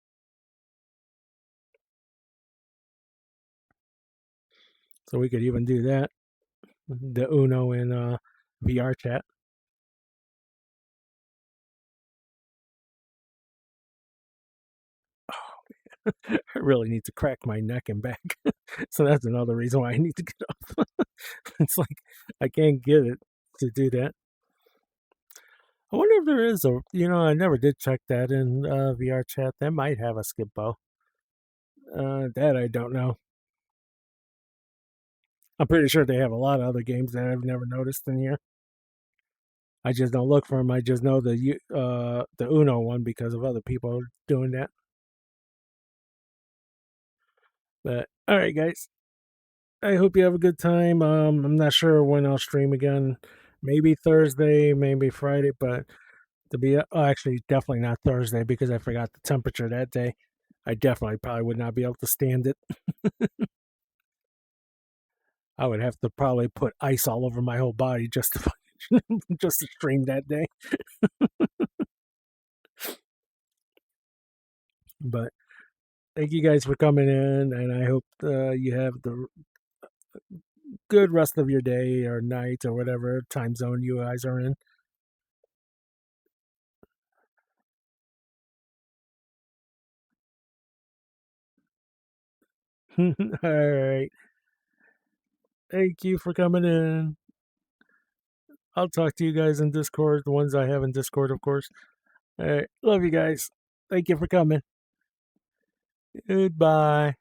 So we could even do that. The Uno in VRChat. I really need to crack my neck and back. So that's another reason why I need to get up. It's like I can't get it to do that. I wonder if there is I never did check that in VRChat. That might have a skip bow. That I don't know. I'm pretty sure they have a lot of other games that I've never noticed in here. I just don't look for them. I just know the Uno one because of other people doing that. But all right, guys. I hope you have a good time. I'm not sure when I'll stream again. Maybe Thursday, maybe Friday, but actually definitely not Thursday because I forgot the temperature that day. I definitely probably would not be able to stand it. I would have to probably put ice all over my whole body just to just to stream that day. But thank you guys for coming in, and I hope you have the good rest of your day or night or whatever time zone you guys are in. All right. Thank you for coming in. I'll talk to you guys in Discord, the ones I have in Discord, of course. All right. Love you guys. Thank you for coming. Goodbye.